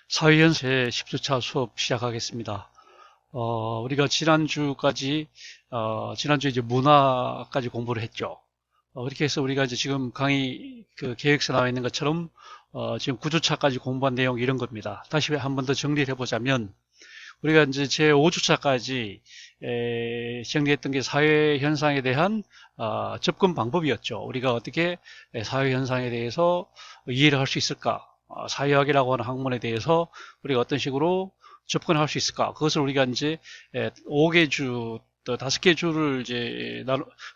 사회연수 제 10주차 수업 시작하겠습니다. 우리가 지난주 이제 문화까지 공부를 했죠. 그렇게 해서 우리가 이제 지금 강의 그 계획서에 나와 있는 것처럼, 지금 9주차까지 공부한 내용 이런 겁니다. 다시 한 번 더 정리를 해보자면, 우리가 이제 제 5주차까지 정리했던 게 사회 현상에 대한 접근 방법이었죠. 우리가 어떻게 사회 현상에 대해서 이해를 할 수 있을까? 사회학이라고 하는 학문에 대해서 우리가 어떤 식으로 접근할 수 있을까? 그것을 우리가 이제 5개 주, 또 5개 주를 이제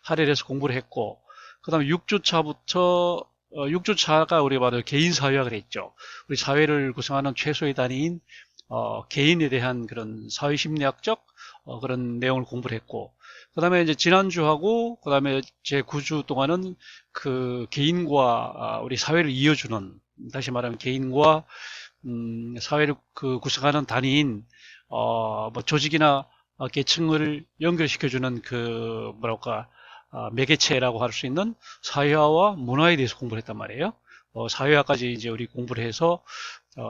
할애를 해서 공부를 했고, 그 다음에 6주차부터 6주차가 우리가 말하는 개인 사회학을 했죠. 우리 사회를 구성하는 최소의 단위인 개인에 대한 그런 사회심리학적 그런 내용을 공부를 했고, 그 다음에 이제 지난주하고 그 다음에 제 9주 동안은 그 개인과 우리 사회를 이어주는, 다시 말하면 개인과 사회를 그 구성하는 단위인 뭐 조직이나 계층을 연결시켜주는 그 뭐랄까 매개체라고 할 수 있는 사회화와 문화에 대해서 공부를 했단 말이에요. 사회화까지 이제 우리 공부를 해서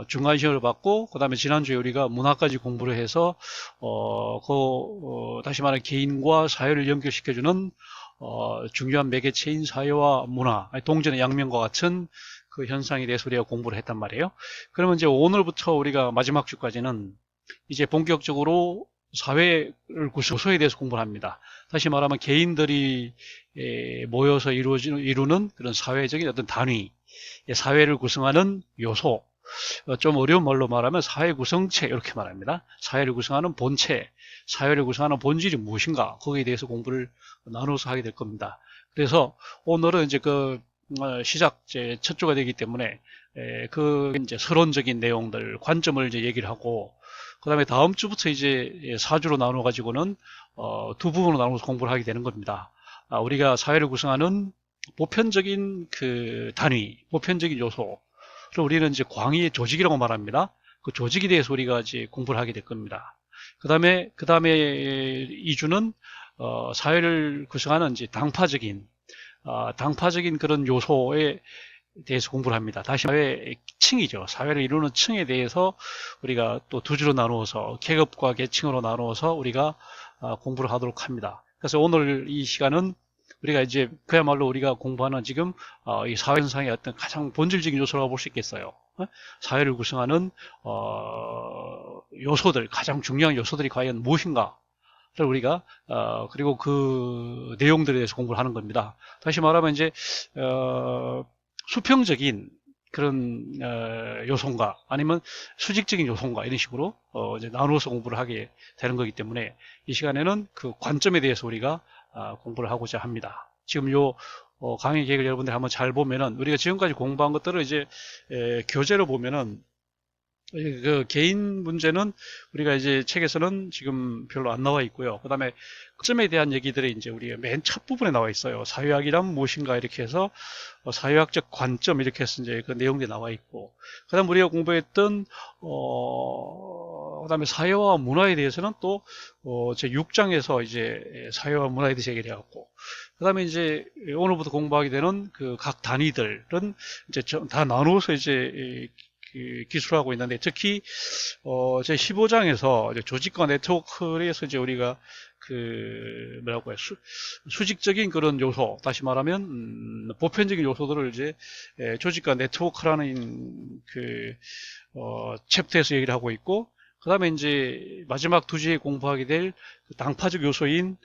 중간 시험을 받고, 그 다음에 지난주에 우리가 문화까지 공부를 해서 다시 말하면 개인과 사회를 연결시켜주는 중요한 매개체인 사회와 문화, 동전의 양면과 같은 그 현상에 대해서 우리가 공부를 했단 말이에요. 그러면 이제 오늘부터 우리가 마지막 주까지는 이제 본격적으로 사회를 요소에 대해서 공부를 합니다. 다시 말하면 개인들이 모여서 이루는 그런 사회적인 어떤 단위, 사회를 구성하는 요소, 좀 어려운 말로 말하면 사회 구성체 이렇게 말합니다. 사회를 구성하는 본체, 사회를 구성하는 본질이 무엇인가, 거기에 대해서 공부를 나눠서 하게 될 겁니다. 그래서 오늘은 이제 시작 첫 주가 되기 때문에 그 이제 서론적인 내용들, 관점을 이제 얘기를 하고, 그 다음에 다음 주부터 이제 4주로 나눠 가지고는 두 부분으로 나눠서 공부를 하게 되는 겁니다. 우리가 사회를 구성하는 보편적인 그 단위, 보편적인 요소, 그리고 우리는 이제 광의의 조직이라고 말합니다. 그 조직에 대해서 우리가 이제 공부를 하게 될 겁니다. 그 다음에 2주는 사회를 구성하는 이제 당파적인 그런 요소에 대해서 공부를 합니다. 다시 사회의 층이죠. 사회를 이루는 층에 대해서 우리가 또 두 주로 나누어서 계급과 계층으로 나누어서 우리가 공부를 하도록 합니다. 그래서 오늘 이 시간은 우리가 이제 그야말로 우리가 공부하는 지금 이 사회현상의 어떤 가장 본질적인 요소라고 볼 수 있겠어요. 사회를 구성하는 요소들, 가장 중요한 요소들이 과연 무엇인가? 를 우리가 그리고 그 내용들에 대해서 공부를 하는 겁니다. 다시 말하면 이제 수평적인 그런 요소인가, 아니면 수직적인 요소인가, 이런 식으로 이제 나누어서 공부를 하게 되는 거기 때문에 이 시간에는 그 관점에 대해서 우리가 공부를 하고자 합니다. 지금 요 강의 계획을 여러분들이 한번 잘 보면은, 우리가 지금까지 공부한 것들을 이제 교재로 보면은 그 개인 문제는 우리가 이제 책에서는 지금 별로 안 나와 있고요. 그 다음에 점에 대한 얘기들이 이제 우리가 맨 첫 부분에 나와 있어요. 사회학이란 무엇인가 이렇게 해서 사회학적 관점 이렇게 해서 이제 그 내용들이 나와 있고, 그 다음 우리가 공부했던 그 다음에 사회와 문화에 대해서는 또 제 6장에서 이제 사회와 문화에 대해서 얘기를 해갖고, 그 다음에 이제 오늘부터 공부하게 되는 그 각 단위들은 이제 다 나누어서 이제 기술하고 있는데, 특히 제 15장에서 조직과 네트워크에서 이제 우리가 그 뭐라고 해요, 수직적인 그런 요소, 다시 말하면 보편적인 요소들을 이제 조직과 네트워크라는 그 챕터에서 얘기를 하고 있고, 그 다음에 이제 마지막 두 주에 공부하게 될 당파적 요소인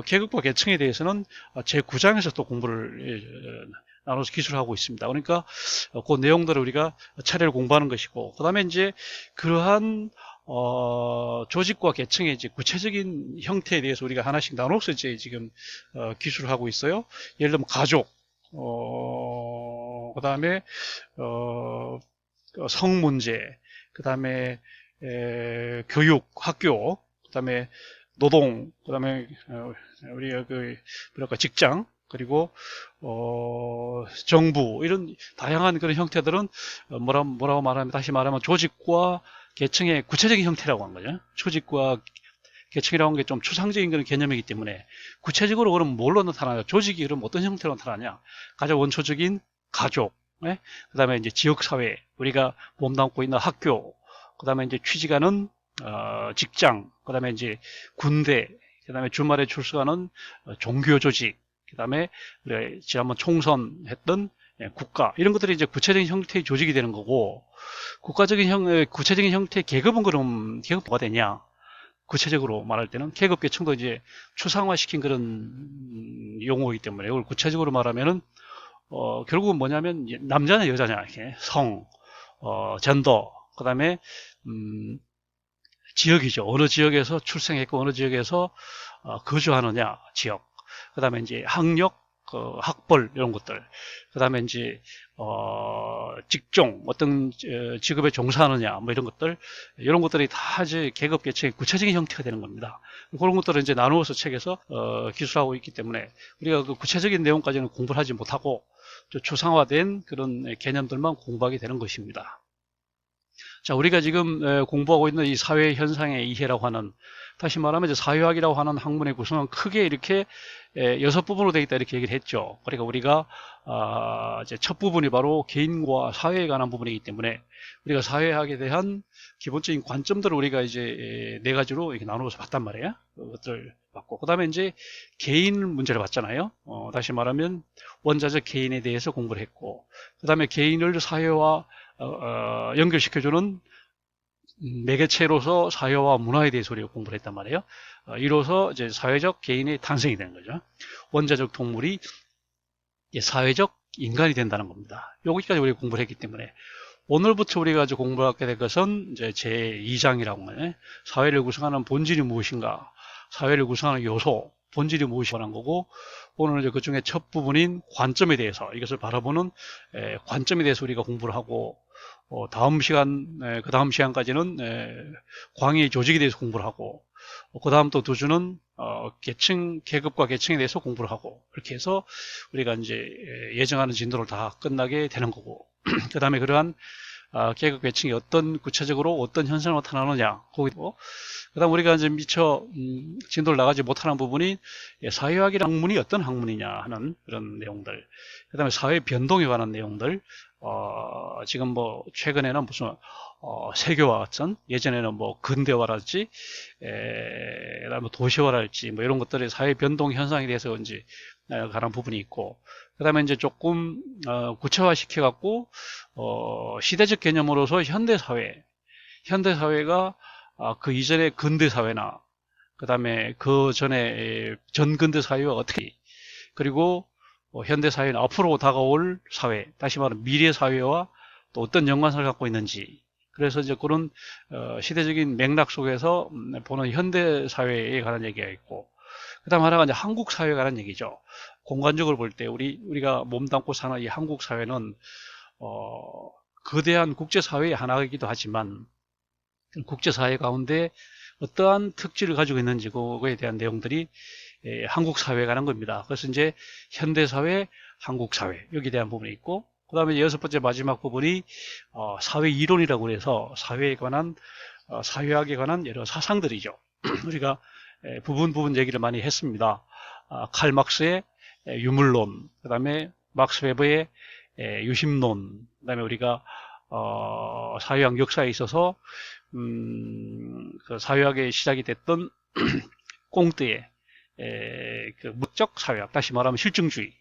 계급과 계층에 대해서는 제 9장에서 또 공부를 나눠서 기술하고 있습니다. 그러니까 그 내용들을 우리가 차례로 공부하는 것이고, 그 다음에 이제 그러한 조직과 계층의 이제 구체적인 형태에 대해서 우리가 하나씩 나눠서 이제 지금 기술을 하고 있어요. 예를 들면 가족, 그 다음에 성 문제, 그 다음에 교육, 학교, 그 다음에 노동, 그 다음에 우리가 그 뭐랄까 직장, 그리고 정부, 이런 다양한 그런 형태들은 뭐라고 말하면, 다시 말하면 조직과 계층의 구체적인 형태라고 한 거죠. 조직과 계층이라고 하는 게 좀 추상적인 그런 개념이기 때문에, 구체적으로 그럼 뭘로 나타나냐, 조직이 그럼 어떤 형태로 나타나냐, 가장 원초적인 가족, 네? 그 다음에 이제 지역사회, 우리가 몸담고 있는 학교, 그 다음에 이제 취직하는 직장, 그 다음에 이제 군대, 그 다음에 주말에 출석하는 종교 조직, 그 다음에 우리가 지난번 총선했던 국가, 이런 것들이 이제 구체적인 형태의 조직이 되는 거고, 구체적인 형태의 계급은 그럼 계급 뭐가 되냐? 구체적으로 말할 때는 계급 계층도 이제 추상화시킨 그런 용어이기 때문에 이걸 구체적으로 말하면은 결국은 뭐냐면 남자냐 여자냐 이렇게 성, 젠더, 그다음에 지역이죠. 어느 지역에서 출생했고 어느 지역에서 거주하느냐 지역. 그다음에 이제 학력, 학벌 이런 것들. 그다음에 이제 직종 어떤 직업에 종사하느냐 뭐 이런 것들 이런 것들이 다 이제 계급 계층의 구체적인 형태가 되는 겁니다. 그런 것들을 이제 나누어서 책에서 기술하고 있기 때문에 우리가 그 구체적인 내용까지는 공부를 하지 못하고 추상화된 그런 개념들만 공부하게 되는 것입니다. 자, 우리가 지금 공부하고 있는 이 사회 현상의 이해라고 하는, 다시 말하면 이제 사회학이라고 하는 학문의 구성은 크게 이렇게 6부분으로 되어 있다 이렇게 얘기를 했죠. 그러니까 우리가 이제 첫 부분이 바로 개인과 사회에 관한 부분이기 때문에 우리가 사회학에 대한 기본적인 관점들을 우리가 이제 4가지로 이렇게 나누어서 봤단 말이에요. 그것들 봤고, 그 다음에 이제 개인 문제를 봤잖아요. 다시 말하면 원자적 개인에 대해서 공부를 했고, 그 다음에 개인을 사회와 연결시켜주는 매개체로서 사회와 문화에 대해서 우리가 공부를 했단 말이에요. 이로써 이제 사회적 개인의 탄생이 되는 거죠. 원자적 동물이 사회적 인간이 된다는 겁니다. 여기까지 우리가 공부를 했기 때문에 오늘부터 우리가 이제 공부하게 될 것은 이제 제2장이라고 하는 사회를 구성하는 본질이 무엇인가, 사회를 구성하는 요소, 본질이 무엇이라는 거고, 오늘 이제 그 중에 첫 부분인 관점에 대해서, 이것을 바라보는 관점에 대해서 우리가 공부를 하고, 다음 시간, 그 다음 시간까지는 광의 조직에 대해서 공부를 하고, 그 다음 또 2주는 계급과 계층에 대해서 공부를 하고, 그렇게 해서 우리가 이제 예정하는 진도를 다 끝나게 되는 거고, 그 다음에 그러한 계급 계층이 구체적으로 어떤 현상이 나타나느냐, 거기도, 그 다음 우리가 이제 미처 진도를 나가지 못하는 부분이 사회학이라는 학문이 어떤 학문이냐 하는 그런 내용들, 그 다음에 사회 변동에 관한 내용들, 지금 뭐 최근에는 무슨 세교와 같은, 예전에는 뭐 근대화랄지, 그다음에 도시화랄지 뭐 이런 것들의 사회 변동 현상에 대해서 이제 관한 부분이 있고, 그다음에 이제 조금 구체화 시켜갖고 시대적 개념으로서 현대사회가 그 이전의 근대사회나 그다음에 그 전에 전근대 사회와 어떻게, 그리고 현대사회는 앞으로 다가올 사회, 다시 말하면 미래 사회와 또 어떤 연관성을 갖고 있는지, 그래서 이제 그런 시대적인 맥락 속에서 보는 현대사회에 관한 얘기가 있고, 그 다음 하나가 이제 한국 사회에 관한 얘기죠. 공간적으로 볼 때 우리가 몸담고 사는 이 한국 사회는 거대한 국제사회의 하나이기도 하지만 국제사회 가운데 어떠한 특질을 가지고 있는지 그거에 대한 내용들이 한국 사회에 관한 겁니다. 그래서 이제 현대사회, 한국 사회 여기에 대한 부분이 있고, 그 다음에 6번째 마지막 부분이 사회 이론이라고 해서 사회에 관한 사회학에 관한 여러 사상들이죠. 우리가 부분 얘기를 많이 했습니다. 칼 막스의 유물론, 그 다음에 막스 웨버의 유심론, 그 다음에 우리가 사회학 역사에 있어서 그 사회학의 시작이 됐던 꽁트의 그 물적 사회학, 다시 말하면 실증주의,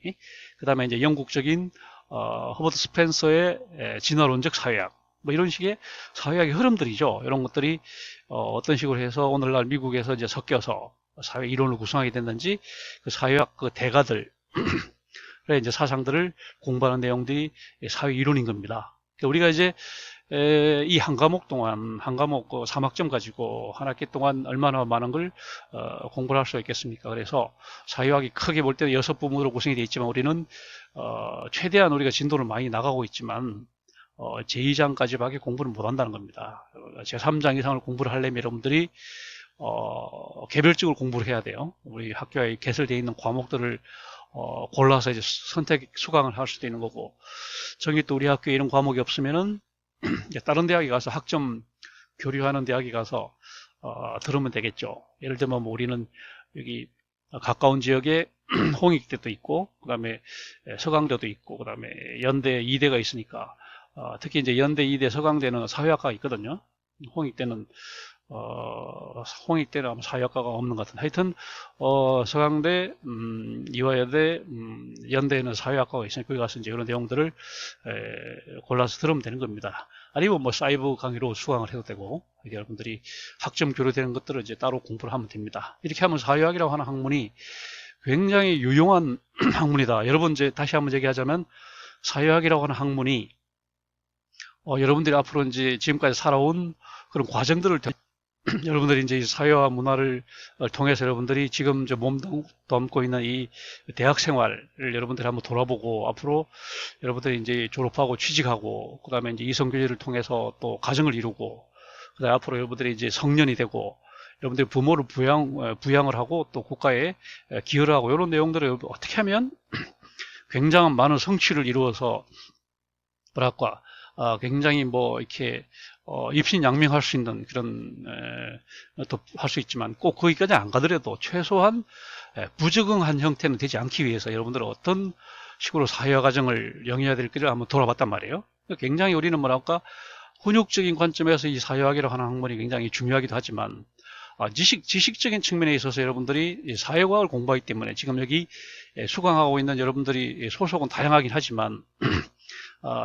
그 다음에 이제 영국적인 허버트 스펜서의 진화론적 사회학, 뭐 이런 식의 사회학의 흐름들이죠. 이런 것들이 어떤 식으로 해서 오늘날 미국에서 이제 섞여서 사회 이론을 구성하게 됐는지, 그 사회학 그 대가들 그래 이제 사상들을 공부하는 내용들이 사회 이론인 겁니다. 우리가 이제 이 한 과목 동안, 한 과목 3학점 가지고 한 학기 동안 얼마나 많은 걸 공부를 할 수 있겠습니까? 그래서 사회학이 크게 볼 때는 6부분으로 구성이 되어 있지만 우리는 최대한 우리가 진도를 많이 나가고 있지만 제2장까지밖에 공부를 못 한다는 겁니다. 제3장 이상을 공부를 하려면 여러분들이 개별적으로 공부를 해야 돼요. 우리 학교에 개설되어 있는 과목들을 골라서 이제 선택 수강을 할 수도 있는 거고, 저기 또 우리 학교에 이런 과목이 없으면은 다른 대학에 가서 학점 교류하는 대학에 가서 들으면 되겠죠. 예를 들면 뭐 우리는 여기 가까운 지역에 홍익대도 있고, 그 다음에 서강대도 있고, 그 다음에 연대, 이대가 있으니까, 특히 이제 연대, 이대, 서강대는 사회학과가 있거든요. 홍익대는, 홍익대는 아마 사회학과가 없는 것 같은데, 하여튼, 서강대, 이화여대, 연대에는 사회학과가 있으니까 거기 가서 이제 이런 내용들을 골라서 들으면 되는 겁니다. 아니면 뭐 사이버 강의로 수강을 해도 되고, 여러분들이 학점 교류되는 것들을 이제 따로 공부를 하면 됩니다. 이렇게 하면 사회학이라고 하는 학문이 굉장히 유용한 학문이다. 여러분, 이제 다시 한번 얘기하자면, 사회학이라고 하는 학문이, 여러분들이 앞으로 이제 지금까지 살아온 그런 과정들을 여러분들이 이제 사회와 문화를 통해서 여러분들이 지금 이제 몸담고 있는 이 대학 생활을 여러분들이 한번 돌아보고, 앞으로 여러분들이 이제 졸업하고 취직하고, 그 다음에 이제 이성교제를 통해서 또 가정을 이루고, 그 다음에 앞으로 여러분들이 이제 성년이 되고, 여러분들이 부모를 부양을 하고 또 국가에 기여를 하고, 이런 내용들을 어떻게 하면 굉장한 많은 성취를 이루어서 뭐랄까, 굉장히 뭐 이렇게 입신양명할 수 있는 그런 또 할 수 있지만, 꼭 거기까지 안 가더라도 최소한 부적응한 형태는 되지 않기 위해서 여러분들은 어떤 식으로 사회화 과정을 영위해야 될지를 한번 돌아봤단 말이에요. 굉장히 우리는 뭐랄까, 훈육적인 관점에서 이 사회학이라고 하는 학문이 굉장히 중요하기도 하지만, 지식적인 측면에 있어서 여러분들이 사회과학을 공부하기 때문에 지금 여기 수강하고 있는 여러분들이 소속은 다양하긴 하지만,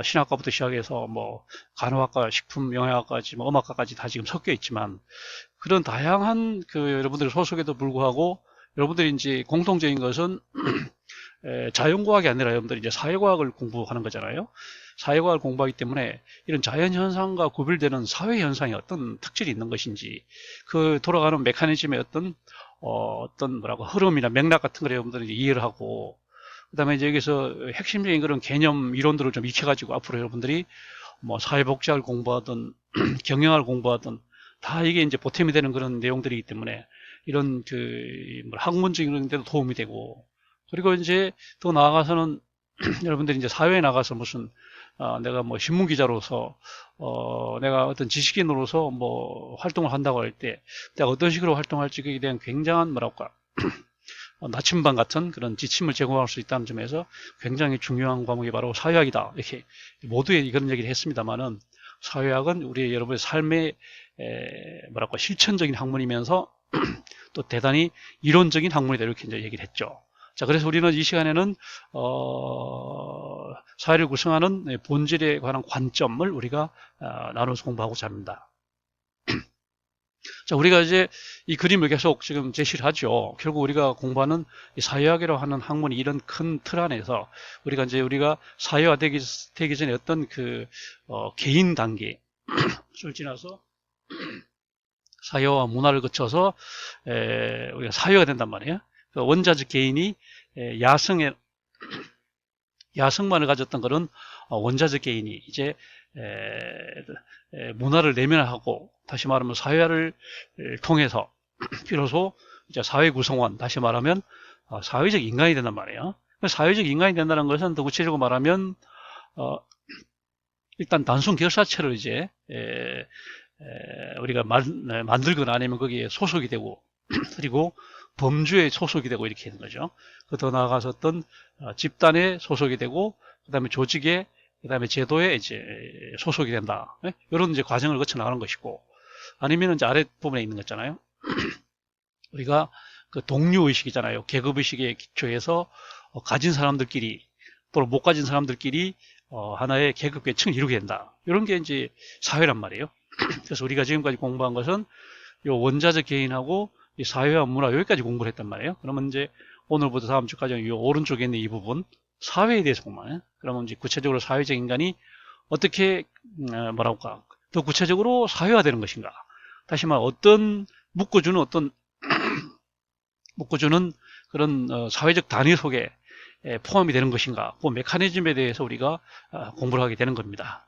신학과부터 시작해서 뭐 간호학과, 식품 영양학까지, 뭐 음악과까지 다 지금 섞여 있지만, 그런 다양한 여러분들의 소속에도 불구하고 여러분들이 이제 공통적인 것은 자연과학이 아니라 여러분들이 이제 사회과학을 공부하는 거잖아요. 사회과학을 공부하기 때문에 이런 자연현상과 구별되는 사회현상의 어떤 특질이 있는 것인지, 그 돌아가는 메커니즘의 어떤 뭐라고 흐름이나 맥락 같은 걸 여러분들이 이해를 하고, 그 다음에 이제 여기서 핵심적인 그런 개념 이론들을 좀 익혀가지고 앞으로 여러분들이 뭐 사회복지학을 공부하든 경영학을 공부하든 다 이게 이제 보탬이 되는 그런 내용들이기 때문에, 이런 학문적인 데도 도움이 되고, 그리고 이제 더 나아가서는 여러분들이 이제 사회에 나가서 무슨 내가 뭐 신문 기자로서 내가 어떤 지식인으로서 뭐 활동을 한다고 할 때 내가 어떤 식으로 활동할지, 그에 대한 굉장한 뭐랄까, 나침반 같은 그런 지침을 제공할 수 있다는 점에서 굉장히 중요한 과목이 바로 사회학이다. 이렇게 모두의 그런 얘기를 했습니다만은, 사회학은 우리 여러분의 삶의 뭐랄까, 실천적인 학문이면서 또 대단히 이론적인 학문이다, 이렇게 이제 얘기를 했죠. 자, 그래서 우리는 이 시간에는 사회를 구성하는 본질에 관한 관점을 우리가 나눠서 공부하고자 합니다. 자, 우리가 이제 이 그림을 계속 지금 제시를 하죠. 결국 우리가 공부하는 이 사회학이라고 하는 학문이 이런 큰 틀 안에서 우리가 사회화되기 전에 어떤 개인 단계를 지나서 사회와 문화를 거쳐서 우리가 사회가 된단 말이에요. 원자적 개인이 야성만을 가졌던 그런 원자적 개인이 이제 문화를 내면하고, 다시 말하면 사회화를 통해서 비로소 이제 사회 구성원, 다시 말하면 사회적 인간이 된단 말이에요. 사회적 인간이 된다는 것은 더 구체적으로 말하면 일단 단순 결사체를 이제 우리가 만들거나 아니면 거기에 소속이 되고, 그리고 범주에 소속이 되고 이렇게 되는 거죠. 더 나아가서 어떤 집단에 소속이 되고, 그 다음에 조직에, 그 다음에 제도에 이제 소속이 된다. 이런 이제 과정을 거쳐 나가는 것이고, 아니면 이제 아랫부분에 있는 거잖아요. 우리가 그 동료의식이잖아요. 계급의식에 기초해서 가진 사람들끼리 또는 못 가진 사람들끼리 하나의 계급 계층을 이루게 된다. 이런 게 이제 사회란 말이에요. 그래서 우리가 지금까지 공부한 것은 요 원자적 개인하고 이 사회와 문화, 여기까지 공부를 했단 말이에요. 그러면 이제 오늘부터 다음 주까지 이 오른쪽에 있는 이 부분, 사회에 대해서 공부하네. 그러면 이제 구체적으로 사회적 인간이 어떻게 뭐랄까, 더 구체적으로 사회화되는 것인가. 다시 말해 묶어주는 그런 사회적 단위 속에 포함이 되는 것인가. 그 메커니즘에 대해서 우리가 공부를 하게 되는 겁니다.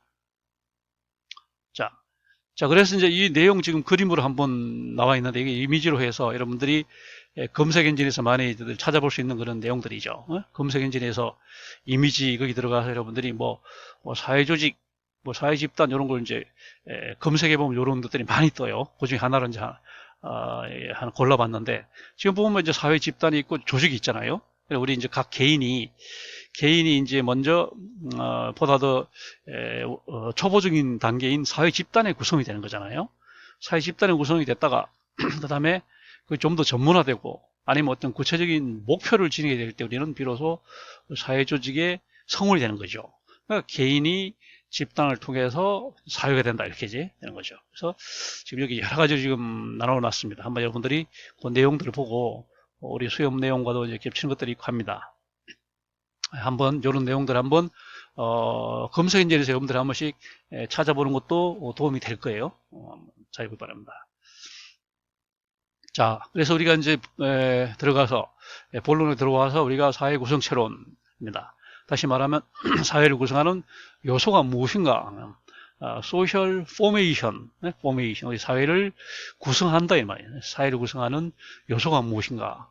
자, 그래서 이제 이 내용 지금 그림으로 한번 나와 있는데, 이게 이미지로 해서 여러분들이 검색 엔진에서 많이 찾아볼 수 있는 그런 내용들이죠. 검색 엔진에서 이미지 거기 들어가서 여러분들이 뭐 사회조직, 뭐 사회집단 이런 걸 이제 검색해 보면 이런 것들이 많이 떠요. 그 중에 하나를 이제 하나 골라봤는데, 지금 보면 이제 사회집단이 있고 조직이 있잖아요. 우리 이제 각 개인이 이제 먼저 보다 더 초보적인 단계인 사회 집단의 구성이 되는 거잖아요. 사회 집단의 구성이 됐다가 그 다음에 좀 더 전문화되고 아니면 어떤 구체적인 목표를 지니게 될 때 우리는 비로소 사회 조직의 성원이 되는 거죠. 그러니까 개인이 집단을 통해서 사회가 된다 이렇게 이제 되는 거죠. 그래서 지금 여기 여러 가지로 지금 나눠놨습니다. 한번 여러분들이 그 내용들을 보고 우리 수업 내용과도 이제 겹치는 것들이 있고 합니다. 한번 이런 내용들 한번 검색 엔진에서 여러분들 한 번씩 찾아보는 것도 도움이 될 거예요. 잘 보기 바랍니다. 자, 그래서 우리가 이제 들어가서 본론에 들어와서 우리가 사회 구성체론입니다. 다시 말하면 사회를 구성하는 요소가 무엇인가 하면 소셜 포메이션, 우리 사회를 구성한다 이 말이에요. 사회를 구성하는 요소가 무엇인가.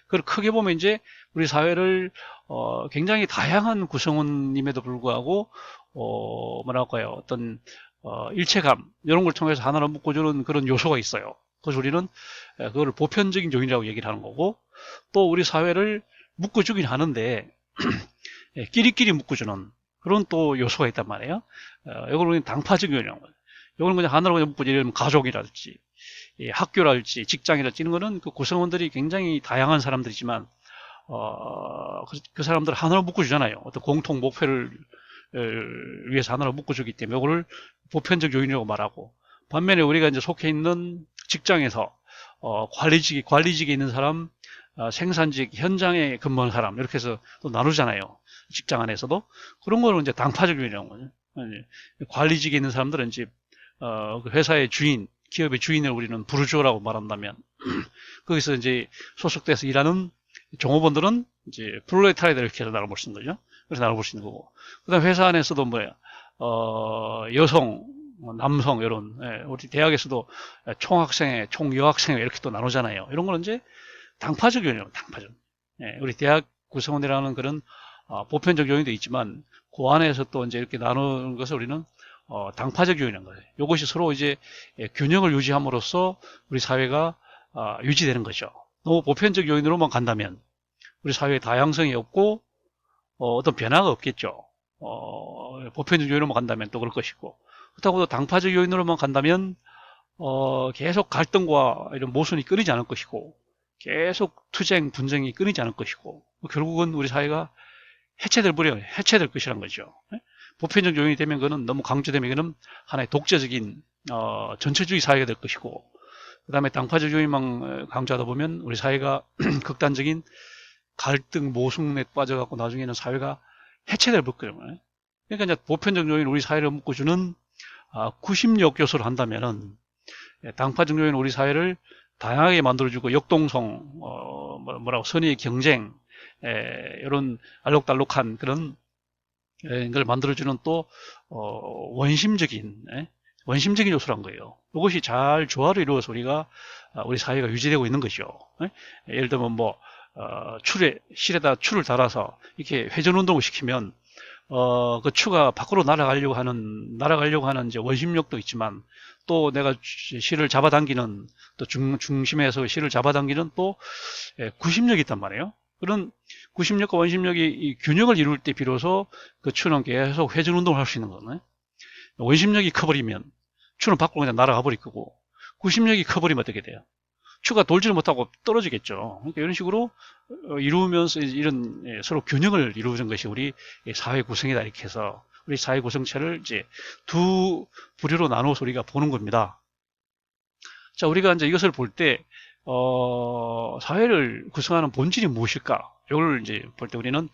그걸 크게 보면 이제 우리 사회를 굉장히 다양한 구성원임에도 불구하고 뭐랄까요, 어떤 일체감 이런 걸 통해서 하나로 묶어주는 그런 요소가 있어요. 그래서 우리는 그걸 보편적인 요인이라고 얘기를 하는 거고, 또 우리 사회를 묶어주긴 하는데 끼리끼리 묶어주는 그런 또 요소가 있단 말이에요. 이걸 우리는 당파적 요인이라고 해요. 이거는 그냥 하나로 그냥 묶어주는, 예를 들면 가족이랄지 학교랄지 직장이랄지 이런 거는 그 구성원들이 굉장히 다양한 사람들이지만 그 사람들 하나로 묶어주잖아요. 어떤 공통 목표를 위해서 하나로 묶어주기 때문에 이거를 보편적 요인이라고 말하고, 반면에 우리가 이제 속해 있는 직장에서 관리직에 있는 사람, 생산직 현장에 근무하는 사람 이렇게 해서 또 나누잖아요. 직장 안에서도 그런 거는 이제 당파적 요인이라는 거죠. 관리직에 있는 사람들은 이제 그 회사의 주인, 기업의 주인을 우리는 부르주어라고 말한다면 거기서 이제 소속돼서 일하는 종업원들은 이제 프롤레타리아들 이렇게 해서 나눠볼 수 있는 거죠. 그래서 나눠볼 수 있는 거고, 그다음 회사 안에서도 뭐야 여성, 남성 이런 우리 대학에서도 총학생회, 총여학생회 이렇게 또 나누잖아요. 이런 거는 이제 당파적 요인이에요. 당파적. 우리 대학 구성원이라는 그런 보편적 요인도 있지만 그 안에서 또 이제 이렇게 나누는 것을 우리는 당파적 요인인 거예요. 이것이 서로 이제 균형을 유지함으로써 우리 사회가 유지되는 거죠. 너무 보편적 요인으로만 간다면 우리 사회의 다양성이 없고 어떤 변화가 없겠죠. 보편적 요인으로만 간다면 또 그럴 것이고, 그렇다고 또 당파적 요인으로만 간다면 계속 갈등과 이런 모순이 끊이지 않을 것이고, 계속 투쟁, 분쟁이 끊이지 않을 것이고, 결국은 우리 사회가 해체될 것이란 거죠. 보편적 요인이 되면 그는 너무 강조되면 그는 하나의 독재적인 전체주의 사회가 될 것이고, 그 다음에 당파적 요인만 강조하다 보면 우리 사회가 극단적인 갈등, 모순에 빠져갖고 나중에는 사회가 해체될 거예요. 그러니까 이제 보편적 요인 우리 사회를 묶어주는 구심력 요소를 한다면은 당파적 요인 우리 사회를 다양하게 만들어주고 역동성, 뭐라고 선의의 경쟁, 이런 알록달록한 그런 걸 만들어주는 또 원심적인 요소란 거예요. 이것이 잘 조화를 이루어서 우리 사회가 유지되고 있는 것이죠. 예를 들면 뭐 실에다 추를 달아서 이렇게 회전 운동을 시키면 그 추가 밖으로 날아가려고 하는 이제 원심력도 있지만, 또 내가 실을 잡아당기는, 또 중심에서 실을 잡아당기는 또 구심력이 있단 말이에요. 그런 구심력과 원심력이 이 균형을 이룰 때 비로소 그 추는 계속 회전 운동을 할 수 있는 거네. 원심력이 커버리면 추는 밖으로 그냥 날아가 버릴 거고, 구심력이 커버리면 어떻게 돼요? 추가 돌지를 못하고 떨어지겠죠. 그러니까 이런 식으로 이루면서 이런 서로 균형을 이루는 것이 우리 사회 구성이다, 이렇게 해서 우리 사회 구성체를 이제 두 부류로 나누어서 우리가 보는 겁니다. 자, 우리가 이제 이것을 볼 때 사회를 구성하는 본질이 무엇일까? 이걸 이제 볼 때 우리는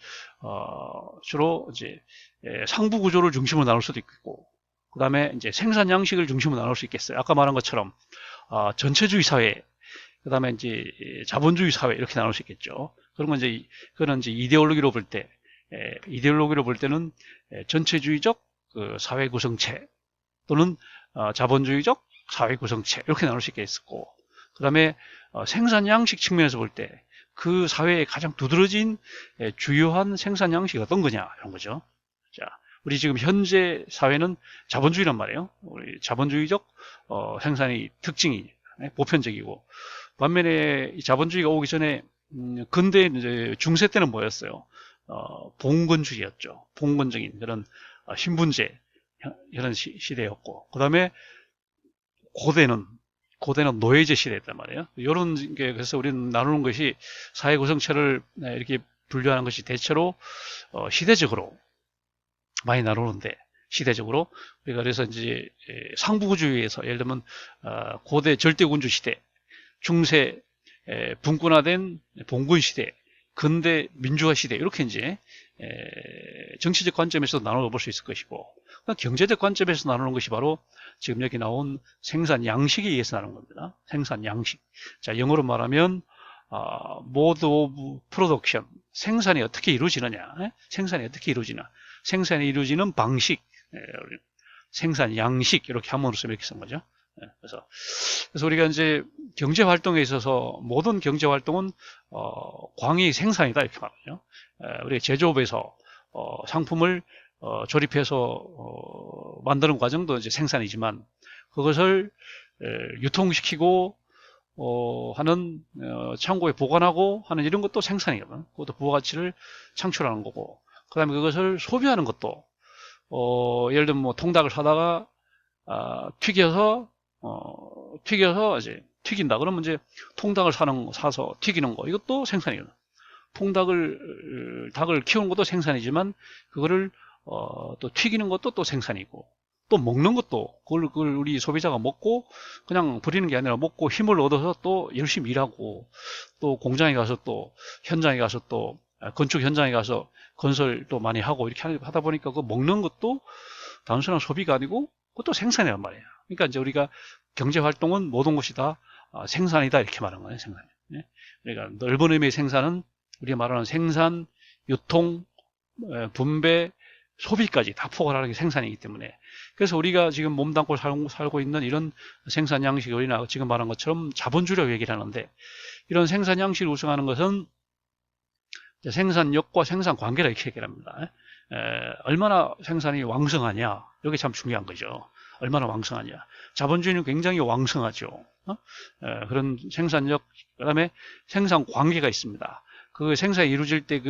주로 이제 상부 구조를 중심으로 나눌 수도 있고, 그 다음에 이제 생산 양식을 중심으로 나눌 수 있겠어요. 아까 말한 것처럼 전체주의 사회, 그 다음에 이제 자본주의 사회 이렇게 나눌 수 있겠죠. 그런 이제 이데올로기로 볼 때는 전체주의적 그 사회 구성체 또는 자본주의적 사회 구성체 이렇게 나눌 수 있겠고, 그 다음에 생산 양식 측면에서 볼 때 그 사회의 가장 두드러진 주요한 생산 양식이 어떤 거냐 이런 거죠. 자, 우리 지금 현재 사회는 자본주의란 말이에요. 우리 자본주의적 생산의 특징이 보편적이고, 반면에 이 자본주의가 오기 전에 근대 이제 중세 때는 뭐였어요? 봉건주의였죠. 봉건적인 그런 신분제 이런 시대였고, 그 다음에 고대는 노예제 시대였단 말이에요. 이런 게 그래서 우리는 나누는 것이 사회 구성체를 이렇게 분류하는 것이 대체로 시대적으로 많이 나누는데, 시대적으로 우리가 그래서 이제 상부주의에서 예를 들면 고대 절대군주 시대, 중세 분권화된 봉건 시대, 근대 민주화 시대, 이렇게 이제 정치적 관점에서 나눠 볼 수 있을 것이고, 경제적 관점에서 나누는 것이 바로 지금 여기 나온 생산 양식에 의해서 나누는 겁니다. 생산 양식. 자, 영어로 말하면 mode of production, 생산이 어떻게 이루어지느냐, 생산이 어떻게 이루어지나, 생산이 이루어지는 방식, 생산 양식, 이렇게 한문으로 이렇게 쓴 거죠. 그래서 우리가 이제 경제 활동에 있어서 모든 경제 활동은 광의 생산이다, 이렇게 말하죠. 우리 제조업에서 상품을 조립해서 만드는 과정도 이제 생산이지만, 그것을 유통시키고 하는 창고에 보관하고 하는 이런 것도 생산이거든. 그것도 부가가치를 창출하는 거고, 그 다음에 그것을 소비하는 것도 예를 들면 뭐 통닭을 사다가 튀겨서 이제 튀긴다. 그러면 이제 통닭을 사서 튀기는 거, 이것도 생산이거든. 닭을 키우는 것도 생산이지만, 그거를 또 튀기는 것도 또 생산이고, 또 먹는 것도 그걸 우리 소비자가 먹고 그냥 버리는 게 아니라 먹고 힘을 얻어서 또 열심히 일하고, 또 공장에 가서 또 현장에 가서 또 건축 현장에 가서 건설도 많이 하고, 이렇게 하다 보니까 그 먹는 것도 단순한 소비가 아니고 그것도 생산이란 말이에요. 그러니까 이제 우리가 경제 활동은 모든 것이 다 생산이다, 이렇게 말하는 거예요. 생산. 그러니까 넓은 의미의 생산은 우리가 말하는 생산, 유통, 분배, 소비까지 다 포괄하는 게 생산이기 때문에, 그래서 우리가 지금 몸담고 살고 있는 이런 생산 양식이 우리나 지금 말한 것처럼 자본주의라고 얘기를 하는데, 이런 생산 양식을 구성하는 것은 생산력과 생산 관계라 이렇게 얘기를 합니다. 얼마나 생산이 왕성하냐, 이게 참 중요한 거죠. 얼마나 왕성하냐. 자본주의는 굉장히 왕성하죠. 그런 생산력, 그 다음에 생산 관계가 있습니다. 그 생산이 이루어질 때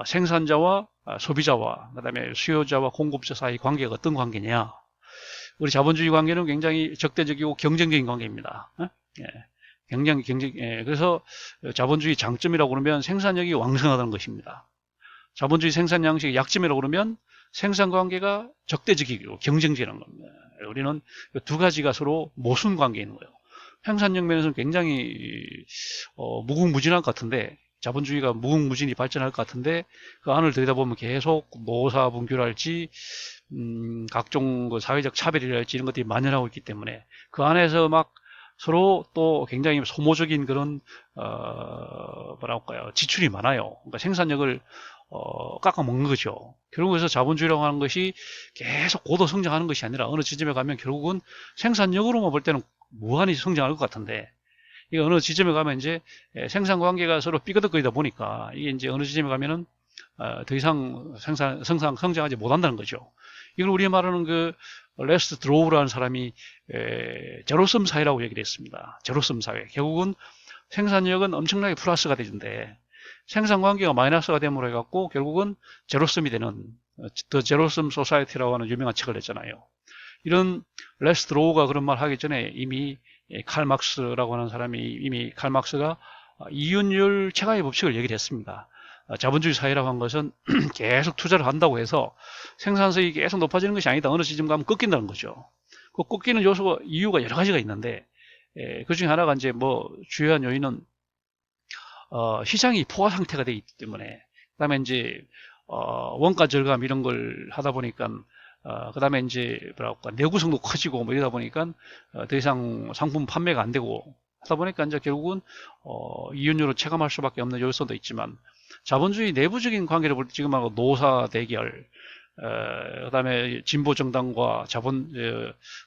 생산자와 소비자와, 그 다음에 수요자와 공급자 사이 관계가 어떤 관계냐. 우리 자본주의 관계는 굉장히 적대적이고 경쟁적인 관계입니다. 그래서 자본주의 장점이라고 그러면 생산력이 왕성하다는 것입니다. 자본주의 생산 양식의 약점이라고 그러면 생산 관계가 적대적이고 경쟁적이라는 겁니다. 우리는 두 가지가 서로 모순 관계에 있는 거예요. 생산력 면에서는 굉장히 무궁무진할 것 같은데, 자본주의가 무궁무진히 발전할 것 같은데, 그 안을 들여다보면 계속 노사분규랄지 각종 사회적 차별이랄지 이런 것들이 만연하고 있기 때문에, 그 안에서 막 서로 또 굉장히 소모적인 그런 지출이 많아요. 그러니까 생산력을 깎아먹는 거죠. 결국에서 자본주의라고 하는 것이 계속 고도 성장하는 것이 아니라, 어느 지점에 가면 결국은 생산력으로만 볼 때는 무한히 성장할 것 같은데, 이게 어느 지점에 가면 이제 생산 관계가 서로 삐그덕거리다 보니까, 이게 이제 어느 지점에 가면은 더 이상 성장하지 못한다는 거죠. 이걸 우리가 말하는 그 레스트 드로우라는 사람이 제로섬 사회라고 얘기를 했습니다. 제로섬 사회. 결국은 생산력은 엄청나게 플러스가 되는데, 생산 관계가 마이너스가 됨으로 해갖고 결국은 제로섬이 되는 더 제로섬 소사이티라고 하는 유명한 책을 냈잖아요. 이런 레스트 드로우가 그런 말 하기 전에 이미 칼 막스라고 하는 사람이, 이미 칼 막스가 이윤율 최강의 법칙을 얘기를 했습니다. 자본주의 사회라고 한 것은 계속 투자를 한다고 해서 생산성이 계속 높아지는 것이 아니다. 어느 지점 가면 꺾인다는 거죠. 그 꺾이는 요소가, 이유가 여러 가지가 있는데, 그 중에 하나가 이제 주요한 요인은 시장이 포화 상태가 되어 있기 때문에, 그 다음에 이제 원가 절감 이런 걸 하다 보니까, 그 다음에 이제 내구성도 커지고 이러다 보니까 더 이상 상품 판매가 안 되고 하다 보니까 이제 결국은 이윤율을 체감할 수밖에 없는 요소도 있지만, 자본주의 내부적인 관계를 볼 때 지금 하고 노사 대결, 그다음에 진보 정당과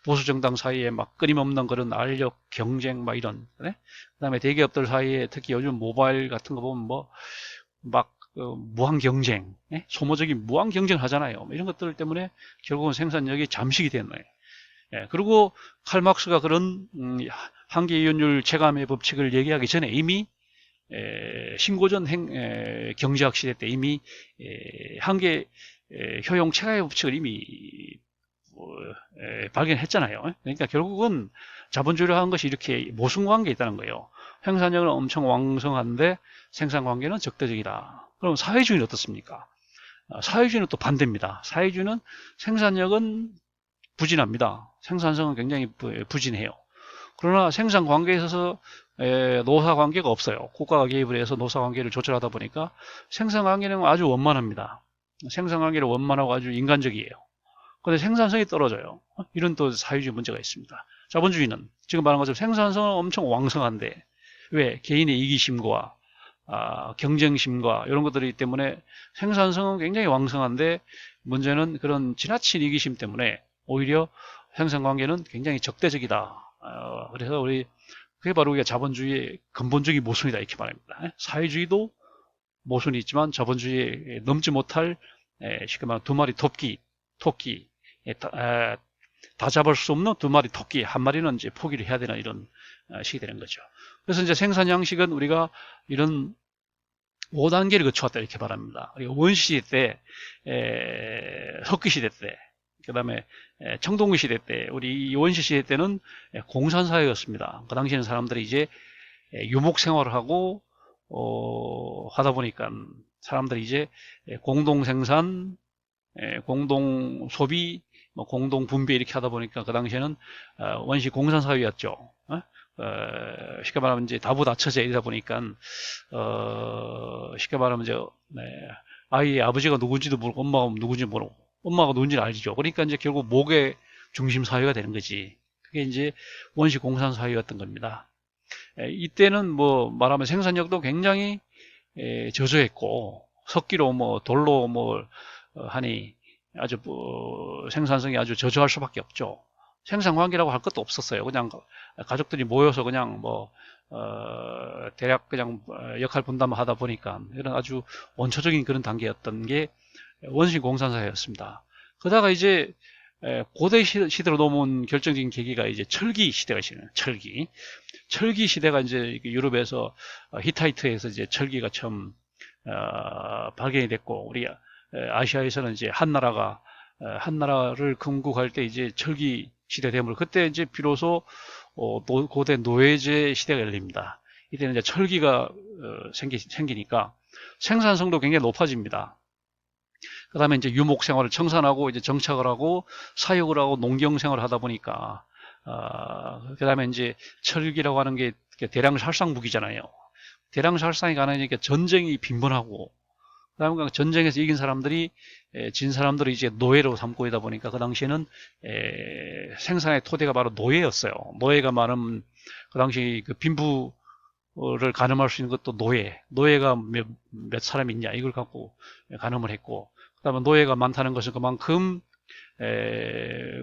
보수 정당 사이에 막 끊임없는 그런 알력 경쟁 이런, 네? 그다음에 대기업들 사이에 특히 요즘 모바일 같은 거 보면 무한 경쟁, 네? 소모적인 무한 경쟁 하잖아요. 이런 것들 때문에 결국은 생산력이 잠식이 되는 거예요. 그리고 칼막스가 그런 한계 이윤율 체감의 법칙을 얘기하기 전에 이미 신고전 경제학 시대 때 이미 한계 효용 체감의 법칙을 이미 발견했잖아요. 그러니까 결국은 자본주의를 하는 것이 이렇게 모순관계에 있다는 거예요. 생산력은 엄청 왕성한데 생산관계는 적대적이다. 그럼 사회주의는 어떻습니까? 사회주의는 또 반대입니다. 사회주의는 생산력은 부진합니다. 생산성은 굉장히 부진해요. 그러나 생산관계에 있어서 노사관계가 없어요. 국가가 개입을 해서 노사관계를 조절하다 보니까 생산관계는 아주 원만합니다. 생산관계는 원만하고 아주 인간적이에요. 근데 생산성이 떨어져요. 이런 또 사회주의 문제가 있습니다. 자본주의는 지금 말한 것처럼 생산성은 엄청 왕성한데 왜? 개인의 이기심과 경쟁심과 이런 것들이기 때문에 생산성은 굉장히 왕성한데 문제는 그런 지나친 이기심 때문에 오히려 생산관계는 굉장히 적대적이다. 그래서 그게 바로 우리가 자본주의의 근본적인 모순이다 이렇게 말합니다. 사회주의도 모순이 있지만 자본주의에 넘지 못할 쉽게 말하면 두 마리 토끼 다 잡을 수 없는 두 마리 토끼 한 마리는 이제 포기를 해야 되는 이런 식이 되는 거죠. 그래서 이제 생산 양식은 우리가 이런 5단계를 거쳐왔다 이렇게 말합니다. 원시시대 때, 석기시대 때, 그 다음에 청동기 시대 때, 우리 원시시대 때는 공산사회였습니다. 그 당시에는 사람들이 이제 유목생활을 하고 하다 보니까 사람들이 이제 공동생산, 공동소비, 공동분배 이렇게 하다 보니까 그 당시에는 원시 공산사회였죠. 쉽게 말하면 이제 다부다처제 이러다 보니까 쉽게 말하면 이제 아이의 아버지가 누군지도 모르고 엄마가 누군지 모르고 엄마가 누군지는 알죠. 그러니까 이제 결국 목의 중심 사회가 되는 거지. 그게 이제 원시 공산 사회였던 겁니다. 이때는 뭐 말하면 생산력도 굉장히 저조했고 석기로 뭐 돌로 뭐 하니 아주 생산성이 아주 저조할 수밖에 없죠. 생산관계라고 할 것도 없었어요. 그냥 가족들이 모여서 그냥 대략 그냥 역할 분담을 하다 보니까 이런 아주 원초적인 그런 단계였던 게 원시 공산사회였습니다. 그러다가 이제 고대 시대로 넘어온 결정적인 계기가 이제 철기 시대가 있어요. 철기 시대가 이제 유럽에서 히타이트에서 이제 철기가 처음 발견이 됐고 우리 아시아에서는 이제 한나라를 건국할 때 이제 철기 시대 되물 그때 이제 비로소 고대 노예제 시대가 열립니다. 이때는 이제 철기가 생기니까 생산성도 굉장히 높아집니다. 그 다음에 이제 유목 생활을 청산하고 이제 정착을 하고 사육을 하고 농경 생활을 하다 보니까 그 다음에 이제 철기라고 하는 게 대량살상 무기잖아요. 대량살상이 가능하니까 전쟁이 빈번하고 그다음에 전쟁에서 이긴 사람들이 진 사람들을 이제 노예로 삼고 있다 보니까 그 당시에는 생산의 토대가 바로 노예였어요. 노예가 많은 그 당시 그 빈부를 가늠할 수 있는 것도 노예가 몇 사람 있냐 이걸 갖고 가늠을 했고 그다음에 노예가 많다는 것은 그만큼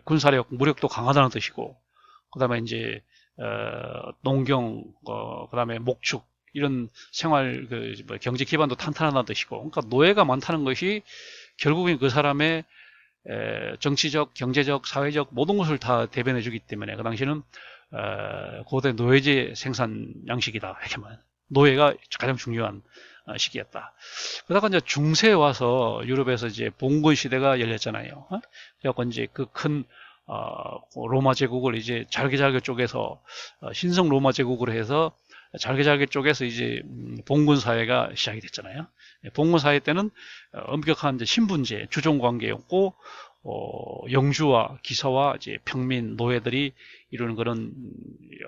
군사력 무력도 강하다는 뜻이고 그다음에 이제 농경 그다음에 목축 이런 생활 경제 기반도 탄탄하다는 뜻이고 그러니까 노예가 많다는 것이 결국엔 그 사람의 정치적, 경제적, 사회적 모든 것을 다 대변해 주기 때문에 그 당시에는 고대 노예제 생산 양식이다. 이렇게 말. 노예가 가장 중요한 시기였다. 그러다가 이제 중세에 와서 유럽에서 이제 봉건 시대가 열렸잖아요. 그래갖고 이제 그 큰 로마 제국을 이제 잘게 쪼개서 신성 로마 제국으로 해서 잘게 쪼개서 이제 봉건 사회가 시작이 됐잖아요. 봉건 사회 때는 엄격한 이제 신분제, 주종 관계였고 영주와 기사와 이제 평민, 노예들이 이루는 그런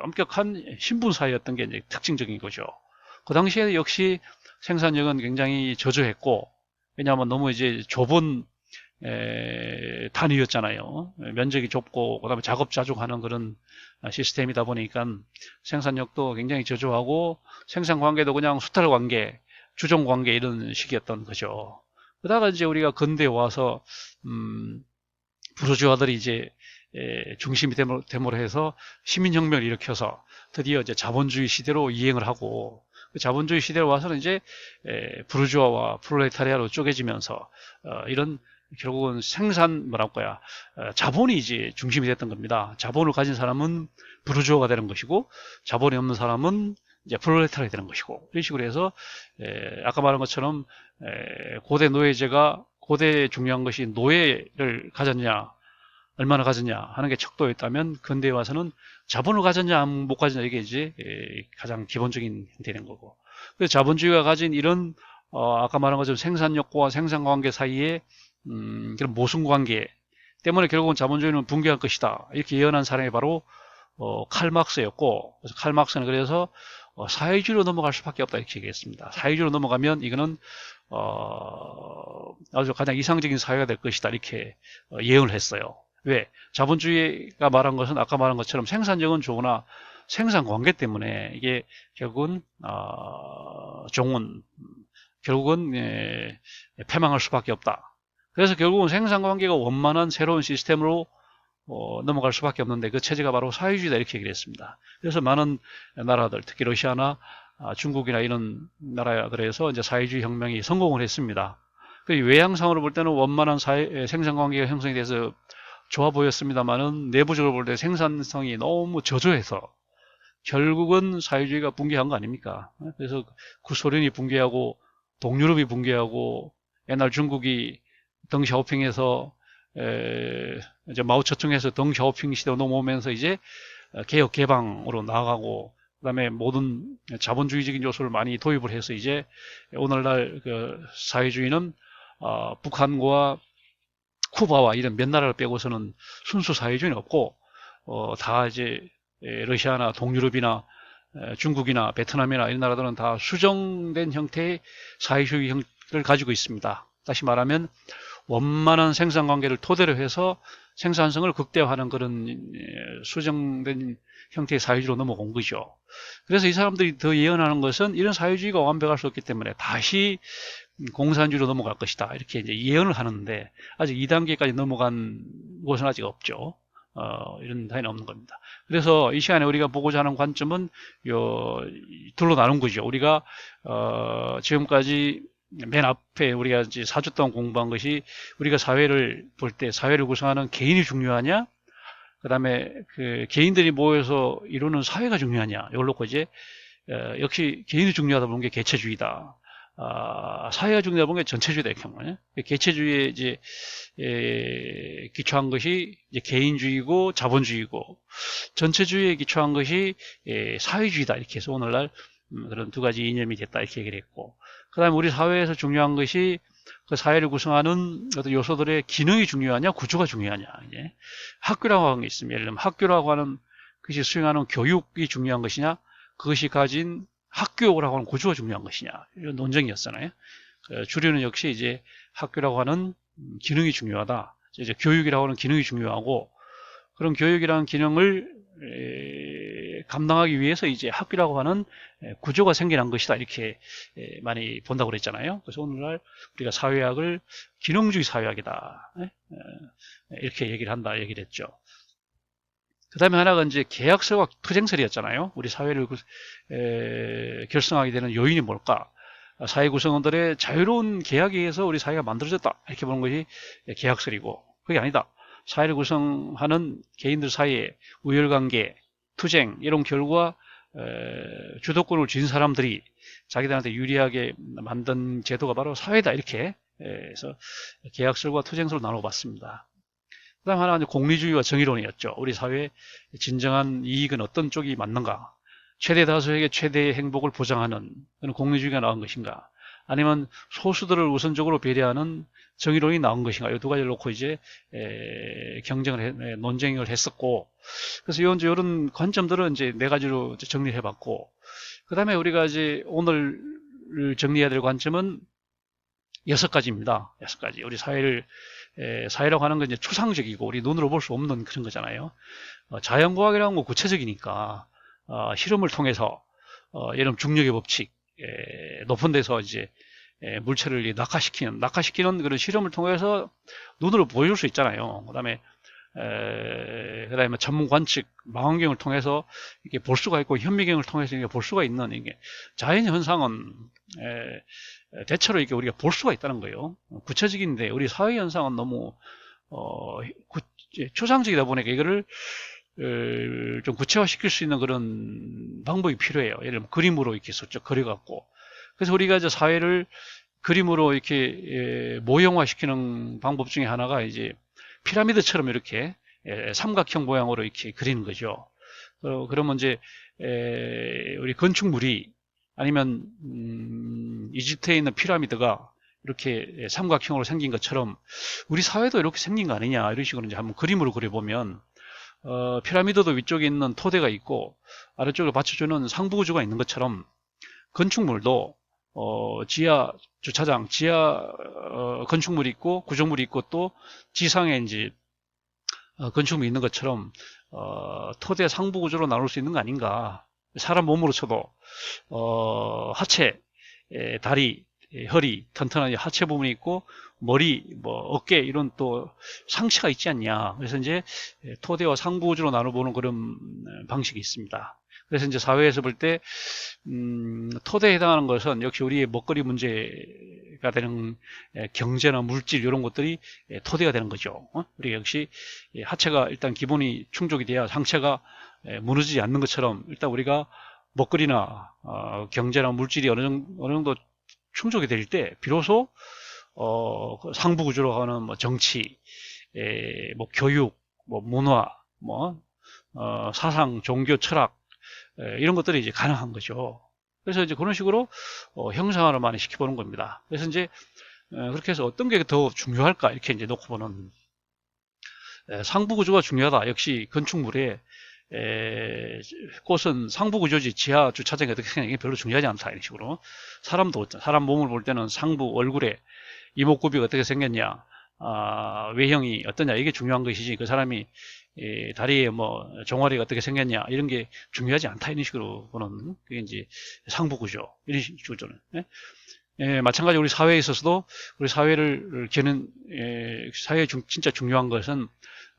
엄격한 신분 사회였던 게 이제 특징적인 거죠. 그 당시에 역시 생산력은 굉장히 저조했고 왜냐하면 너무 이제 좁은 단위였잖아요. 면적이 좁고 그다음에 자급자족하는 그런 시스템이다 보니까 생산력도 굉장히 저조하고 생산관계도 그냥 수탈관계, 주종관계 이런 식이었던 거죠. 그러다가 이제 우리가 근대에 와서 부르주아들이 이제 중심이 됨으로 해서 시민혁명을 일으켜서 드디어 이제 자본주의 시대로 이행을 하고 그 자본주의 시대로 와서는 이제 부르주아와 프롤레타리아로 쪼개지면서 이런 결국은 생산 뭐랄까야 자본이 이제 중심이 됐던 겁니다. 자본을 가진 사람은 부르주아가 되는 것이고 자본이 없는 사람은 이제 프롤레타리아가 되는 것이고 이런 식으로 해서 아까 말한 것처럼 고대 노예제가 고대 중요한 것이 노예를 가졌냐 얼마나 가졌냐 하는 게 척도였다면 근대에 와서는 자본을 가졌냐 못 가졌냐 이게 이제 가장 기본적인 형태된 거고 그래서 자본주의가 가진 이런 아까 말한 것처럼 생산력과 생산관계 사이에 그런 모순관계 때문에 결국은 자본주의는 붕괴할 것이다 이렇게 예언한 사람이 바로 칼 막스였고 그래서 칼 막스는 그래서 사회주의로 넘어갈 수밖에 없다 이렇게 얘기했습니다. 사회주의로 넘어가면 이거는 아주 가장 이상적인 사회가 될 것이다 이렇게 예언을 했어요. 왜? 자본주의가 말한 것은 아까 말한 것처럼 생산력은 좋으나 생산 관계 때문에 이게 결국은 종은 결국은 패망할 수밖에 없다. 그래서 결국은 생산 관계가 원만한 새로운 시스템으로 넘어갈 수밖에 없는데 그 체제가 바로 사회주의다 이렇게 얘기를 했습니다. 그래서 많은 나라들 특히 러시아나 중국이나 이런 나라들에서 이제 사회주의 혁명이 성공을 했습니다. 외향상으로 볼 때는 원만한 생산 관계가 형성이 돼서 좋아 보였습니다만은 내부적으로 볼 때 생산성이 너무 저조해서 결국은 사회주의가 붕괴한 거 아닙니까? 그래서 구소련이 붕괴하고 동유럽이 붕괴하고 옛날 중국이 덩샤오핑에서 이제 마오쩌둥에서 덩샤오핑 시대로 넘어오면서 이제 개혁 개방으로 나아가고 그다음에 모든 자본주의적인 요소를 많이 도입을 해서 이제 오늘날 그 사회주의는 북한과 쿠바와 이런 몇 나라를 빼고서는 순수 사회주의는 없고 다 이제 러시아나 동유럽이나 중국이나 베트남이나 이런 나라들은 다 수정된 형태의 사회주의를 가지고 있습니다. 다시 말하면 원만한 생산 관계를 토대로 해서 생산성을 극대화하는 그런 수정된 형태의 사회주의로 넘어온 거죠. 그래서 이 사람들이 더 예언하는 것은 이런 사회주의가 완벽할 수 없기 때문에 다시 공산주의로 넘어갈 것이다. 이렇게 이제 예언을 하는데 아직 2단계까지 넘어간 곳은 아직 없죠. 이런 사회는 없는 겁니다. 그래서 이 시간에 우리가 보고자 하는 관점은 둘로 나눈 거죠. 우리가 지금까지 맨 앞에 우리가 이제 4주 동안 공부한 것이 우리가 사회를 볼 때 사회를 구성하는 개인이 중요하냐, 그 다음에 그 개인들이 모여서 이루는 사회가 중요하냐, 이걸 놓고 이제 역시 개인이 중요하다 보는 게 개체주의다. 사회가 중요하다 보는 게 전체주의다 이렇게 하는 거예요. 개체주의에 이제 기초한 것이 이제 개인주의고 자본주의고 전체주의에 기초한 것이 사회주의다 이렇게 해서 오늘날 그런 두 가지 이념이 됐다 이렇게 얘기를 했고 그 다음에 우리 사회에서 중요한 것이 그 사회를 구성하는 어떤 요소들의 기능이 중요하냐 구조가 중요하냐 이제 학교라고 하는 게 있습니다. 예를 들면 학교라고 하는 것이 수행하는 교육이 중요한 것이냐 그것이 가진 학교라고 하는 구조가 중요한 것이냐 이런 논쟁이었잖아요. 주류는 역시 이제 학교라고 하는 기능이 중요하다. 이제 교육이라고 하는 기능이 중요하고 그런 교육이라는 기능을 감당하기 위해서 이제 학교라고 하는 구조가 생겨난 것이다 이렇게 많이 본다고 그랬잖아요. 그래서 오늘날 우리가 사회학을 기능주의 사회학이다 이렇게 얘기를 한다 얘기를 했죠. 그 다음에 하나가 이제 계약설과 투쟁설이었잖아요. 우리 사회를 결성하게 되는 요인이 뭘까? 사회 구성원들의 자유로운 계약에 의해서 우리 사회가 만들어졌다 이렇게 보는 것이 계약설이고 그게 아니다. 사회를 구성하는 개인들 사이에 우열관계, 투쟁 이런 결과 주도권을 쥔 사람들이 자기들한테 유리하게 만든 제도가 바로 사회다 이렇게 해서 계약설과 투쟁설로 나눠봤습니다. 그 다음 하나는 공리주의와 정의론이었죠. 우리 사회의 진정한 이익은 어떤 쪽이 맞는가? 최대 다수에게 최대의 행복을 보장하는 그런 공리주의가 나온 것인가? 아니면 소수들을 우선적으로 배려하는 정의론이 나온 것인가? 이 두 가지를 놓고 이제 논쟁을 했었고, 그래서 이런 관점들은 이제 네 가지로 정리를 해봤고, 그 다음에 우리가 이제 오늘 정리해야 될 관점은 6가지입니다. 6가지. 우리 사회라고 하는 건 이제 추상적이고 우리 눈으로 볼 수 없는 그런 거잖아요. 자연과학이라는 건 구체적이니까 실험을 통해서 예를 중력의 법칙 높은 데서 이제 물체를 낙하시키는 그런 실험을 통해서 눈으로 보여줄 수 있잖아요. 그 다음에 그다음에 전문 관측, 망원경을 통해서 이게 볼 수가 있고 현미경을 통해서 이게 볼 수가 있는 이게 자연 현상은 대체로 이게 우리가 볼 수가 있다는 거예요. 구체적인데 우리 사회 현상은 너무 초상적이다 보니까 이거를 좀 구체화시킬 수 있는 그런 방법이 필요해요. 예를 들면 그림으로 이렇게 슬쩍 그려갖고. 그래서 우리가 이제 사회를 그림으로 이렇게 모형화시키는 방법 중에 하나가 이제 피라미드처럼 이렇게 삼각형 모양으로 이렇게 그리는 거죠. 그러면 이제 우리 건축물이 아니면 이집트에 있는 피라미드가 이렇게 삼각형으로 생긴 것처럼 우리 사회도 이렇게 생긴 거 아니냐 이런 식으로 이제 한번 그림으로 그려보면 피라미드도 위쪽에 있는 토대가 있고 아래쪽을 받쳐주는 상부구조가 있는 것처럼 건축물도 지하 주차장, 지하 건축물이 있고 구조물이 있고 또 지상에 이제 건축물이 있는 것처럼 토대 상부 구조로 나눌 수 있는 거 아닌가. 사람 몸으로 쳐도 하체, 다리, 허리 튼튼한 하체 부분이 있고 머리, 뭐 어깨 이런 또 상체가 있지 않냐. 그래서 이제 토대와 상부 구조로 나눠보는 그런 방식이 있습니다. 그래서 이제 사회에서 볼 때 토대에 해당하는 것은 역시 우리의 먹거리 문제가 되는 경제나 물질 이런 것들이 토대가 되는 거죠. 우리 역시 하체가 일단 기본이 충족이 돼야 상체가 무너지지 않는 것처럼 일단 우리가 먹거리나 경제나 물질이 어느 정도 충족이 될 때 비로소 상부 구조로 하는 뭐 정치, 뭐 교육, 뭐 문화, 뭐 사상, 종교, 철학 이런 것들이 이제 가능한 거죠. 그래서 이제 그런 식으로 형상화를 많이 시켜보는 겁니다. 그래서 이제 그렇게 해서 어떤 게 더 중요할까 이렇게 이제 놓고 보는 상부 구조가 중요하다. 역시 건축물에 꽃은 상부 구조지 지하 주차장이 어떻게 생기는 게 별로 중요하지 않다 이런 식으로 사람도 사람 몸을 볼 때는 상부 얼굴에 이목구비가 어떻게 생겼냐, 외형이 어떠냐 이게 중요한 것이지 그 사람이 다리에 뭐 종아리가 어떻게 생겼냐 이런 게 중요하지 않다 이런 식으로 보는 그게 이제 상부 구조 이런 구조는. 마찬가지 우리 사회에 있어서도 우리 사회를 겨는 사회에 진짜 중요한 것은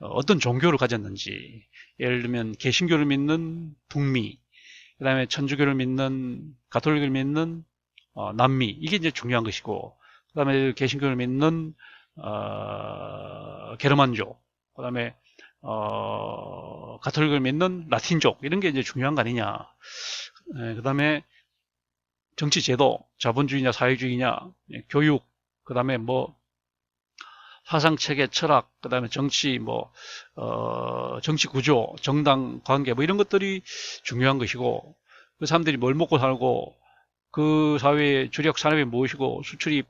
어떤 종교를 가졌는지 예를 들면 개신교를 믿는 북미 그 다음에 천주교를 믿는 가톨릭을 믿는 남미 이게 이제 중요한 것이고 그 다음에 개신교를 믿는 게르만족 그 다음에 가톨릭을 믿는 라틴족 이런 게 이제 중요한 거 아니냐. 그 다음에 정치 제도, 자본주의냐 사회주의냐, 교육, 그 다음에 뭐 사상 체계, 철학, 그 다음에 정치 정치 구조, 정당 관계 뭐 이런 것들이 중요한 것이고 그 사람들이 뭘 먹고 살고 그 사회의 주력 산업이 무엇이고 수출입,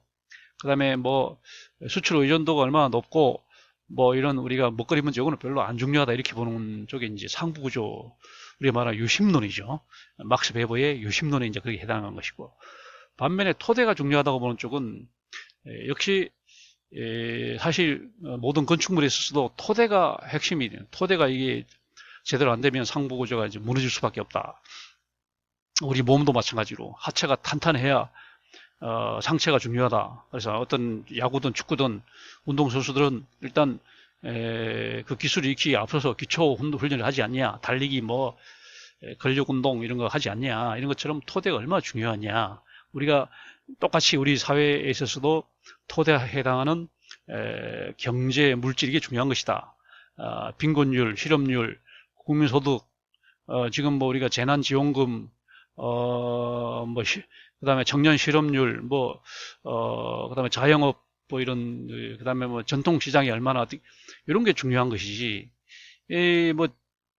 그 다음에 뭐 수출 의존도가 얼마나 높고 뭐 이런 우리가 먹거리 문제 이거는 별로 안 중요하다 이렇게 보는 쪽에 이제 상부 구조 우리가 말하는 유심론이죠. 막스 베버의 유심론에 이제 그렇게 해당하는 것이고 반면에 토대가 중요하다고 보는 쪽은 역시 사실 모든 건축물에 있어서도 토대가 핵심이 돼요. 토대가 이게 제대로 안 되면 상부 구조가 이제 무너질 수밖에 없다. 우리 몸도 마찬가지로 하체가 탄탄해야 상체가 중요하다. 그래서 어떤 야구든 축구든 운동선수들은 일단 그 기술이 익히기 앞서서 기초 훈련을 하지 않냐. 달리기 뭐 근력 운동 이런 거 하지 않냐. 이런 것처럼 토대가 얼마나 중요하냐. 우리가 똑같이 우리 사회에 있어서도 토대에 해당하는 경제, 물질 이게 중요한 것이다. 빈곤율, 실업률, 국민소득, 지금 뭐 우리가 재난지원금, 그 다음에 청년 실업률, 그 다음에 자영업, 뭐 이런, 그 다음에 뭐 전통시장이 얼마나, 이런 게 중요한 것이지, 뭐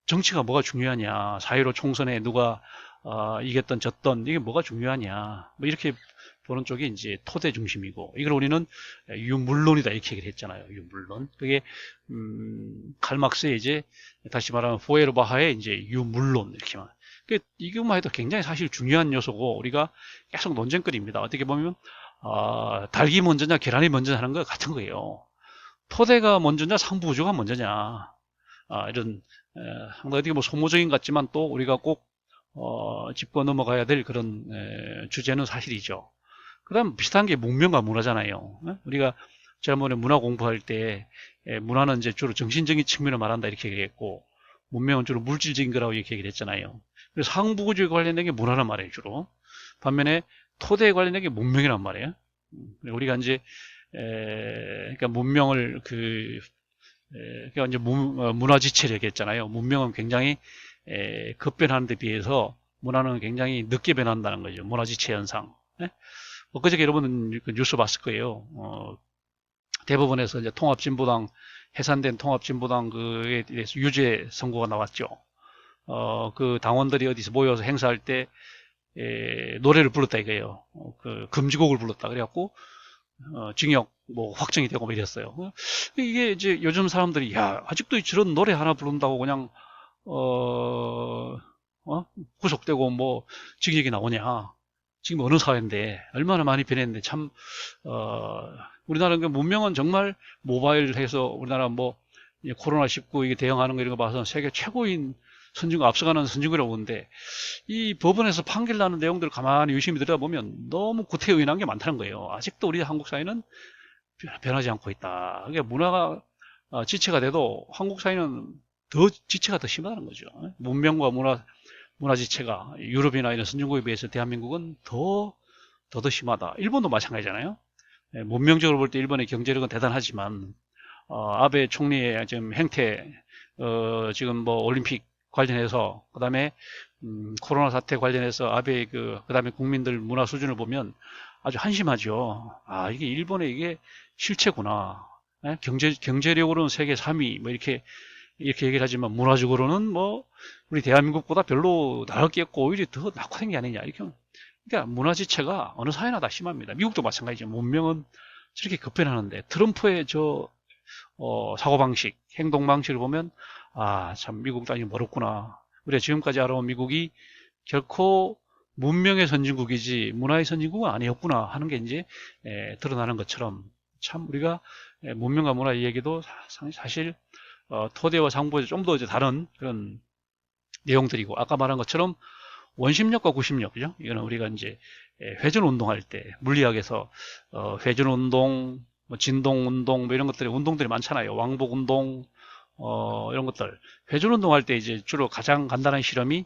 정치가 뭐가 중요하냐, 4.15 총선에 누가, 이겼던 졌던, 이게 뭐가 중요하냐, 뭐 이렇게 보는 쪽이 이제 토대 중심이고, 이걸 우리는 유물론이다, 이렇게 얘기를 했잖아요, 유물론. 그게, 칼막스의 이제, 다시 말하면 포에르바하의 이제 유물론, 이렇게만. 이것만 해도 굉장히 사실 중요한 요소고 우리가 계속 논쟁거리입니다. 어떻게 보면 닭이 먼저냐 계란이 먼저냐 하는 거 같은 거예요. 토대가 먼저냐 상부구조가 먼저냐 이런 어떻게 뭐 소모적인 것 같지만 또 우리가 꼭 짚고 넘어가야 될 그런 주제는 사실이죠. 그 다음 비슷한 게 문명과 문화잖아요. 우리가 지난번에 문화 공부할 때 문화는 이제 주로 정신적인 측면을 말한다 이렇게 얘기했고 문명은 주로 물질적인 거라고 이렇게 얘기를 했잖아요. 그래서 상부구조에 관련된 게 문화란 말이에요, 주로. 반면에 토대에 관련된 게 문명이란 말이에요. 우리가 이제 그러니까 문명을 그러니까 이제 문화 지체를 얘기했잖아요. 문명은 굉장히 급변하는 데 비해서 문화는 굉장히 늦게 변한다는 거죠. 문화 지체 현상. 예? 엊그저께 여러분은 그 뉴스 봤을 거예요. 대법원에서 이제 통합진보당 해산된 통합진보당 그에 대해서 유죄 선고가 나왔죠. 그 당원들이 어디서 모여서 행사할 때 노래를 불렀다 이거예요. 그 금지곡을 불렀다. 그래갖고 징역 뭐 확정이 되고 뭐 이랬어요. 이게 이제 요즘 사람들이 야 아직도 저런 노래 하나 부른다고 그냥 구속되고 뭐 징역이 나오냐. 지금 어느 사회인데 얼마나 많이 변했는데 참 우리나라 문명은 정말 모바일해서 우리나라 뭐 코로나19 이게 대응하는 거 이런 거 봐서 세계 최고인 선진국 앞서가는 선진국이라고 보는데 이 법원에서 판결 나는 내용들을 가만히 유심히 들여다보면 너무 구태의연한 게 많다는 거예요. 아직도 우리 한국 사회는 변하지 않고 있다. 그러니까 문화가 지체가 돼도 한국 사회는 더 지체가 더 심하다는 거죠. 문명과 문화 지체가 유럽이나 이런 선진국에 비해서 대한민국은 더 심하다. 일본도 마찬가지잖아요. 문명적으로 볼 때 일본의 경제력은 대단하지만 아베 총리의 지금 행태, 지금 뭐 올림픽 관련해서 그다음에 코로나 사태 관련해서 아베의 그다음에 국민들 문화 수준을 보면 아주 한심하죠. 아 이게 일본의 이게 실체구나. 경제력으로는 세계 3위 뭐 이렇게 얘기를 하지만 문화적으로는 뭐 우리 대한민국보다 별로 나을 게 없고 오히려 더 낙화된 게 아니냐 이렇게. 그러니까 문화 지체가 어느 사회나 다 심합니다. 미국도 마찬가지죠. 문명은 저렇게 급변하는데 트럼프의 사고방식, 행동방식을 보면 참 미국도 아직 멀었구나. 우리가 지금까지 알아온 미국이 결코 문명의 선진국이지 문화의 선진국은 아니었구나 하는 게 이제 드러나는 것처럼 참 우리가 문명과 문화 얘기도 사실 토대와 상부에서 좀 더 다른 그런 내용들이고 아까 말한 것처럼 원심력과 구심력, 그죠? 이거는 우리가 이제 회전 운동할 때 물리학에서 회전 운동, 뭐 진동 운동, 뭐 이런 것들이 운동들이 많잖아요. 왕복 운동, 이런 것들. 회전 운동할 때 이제 주로 가장 간단한 실험이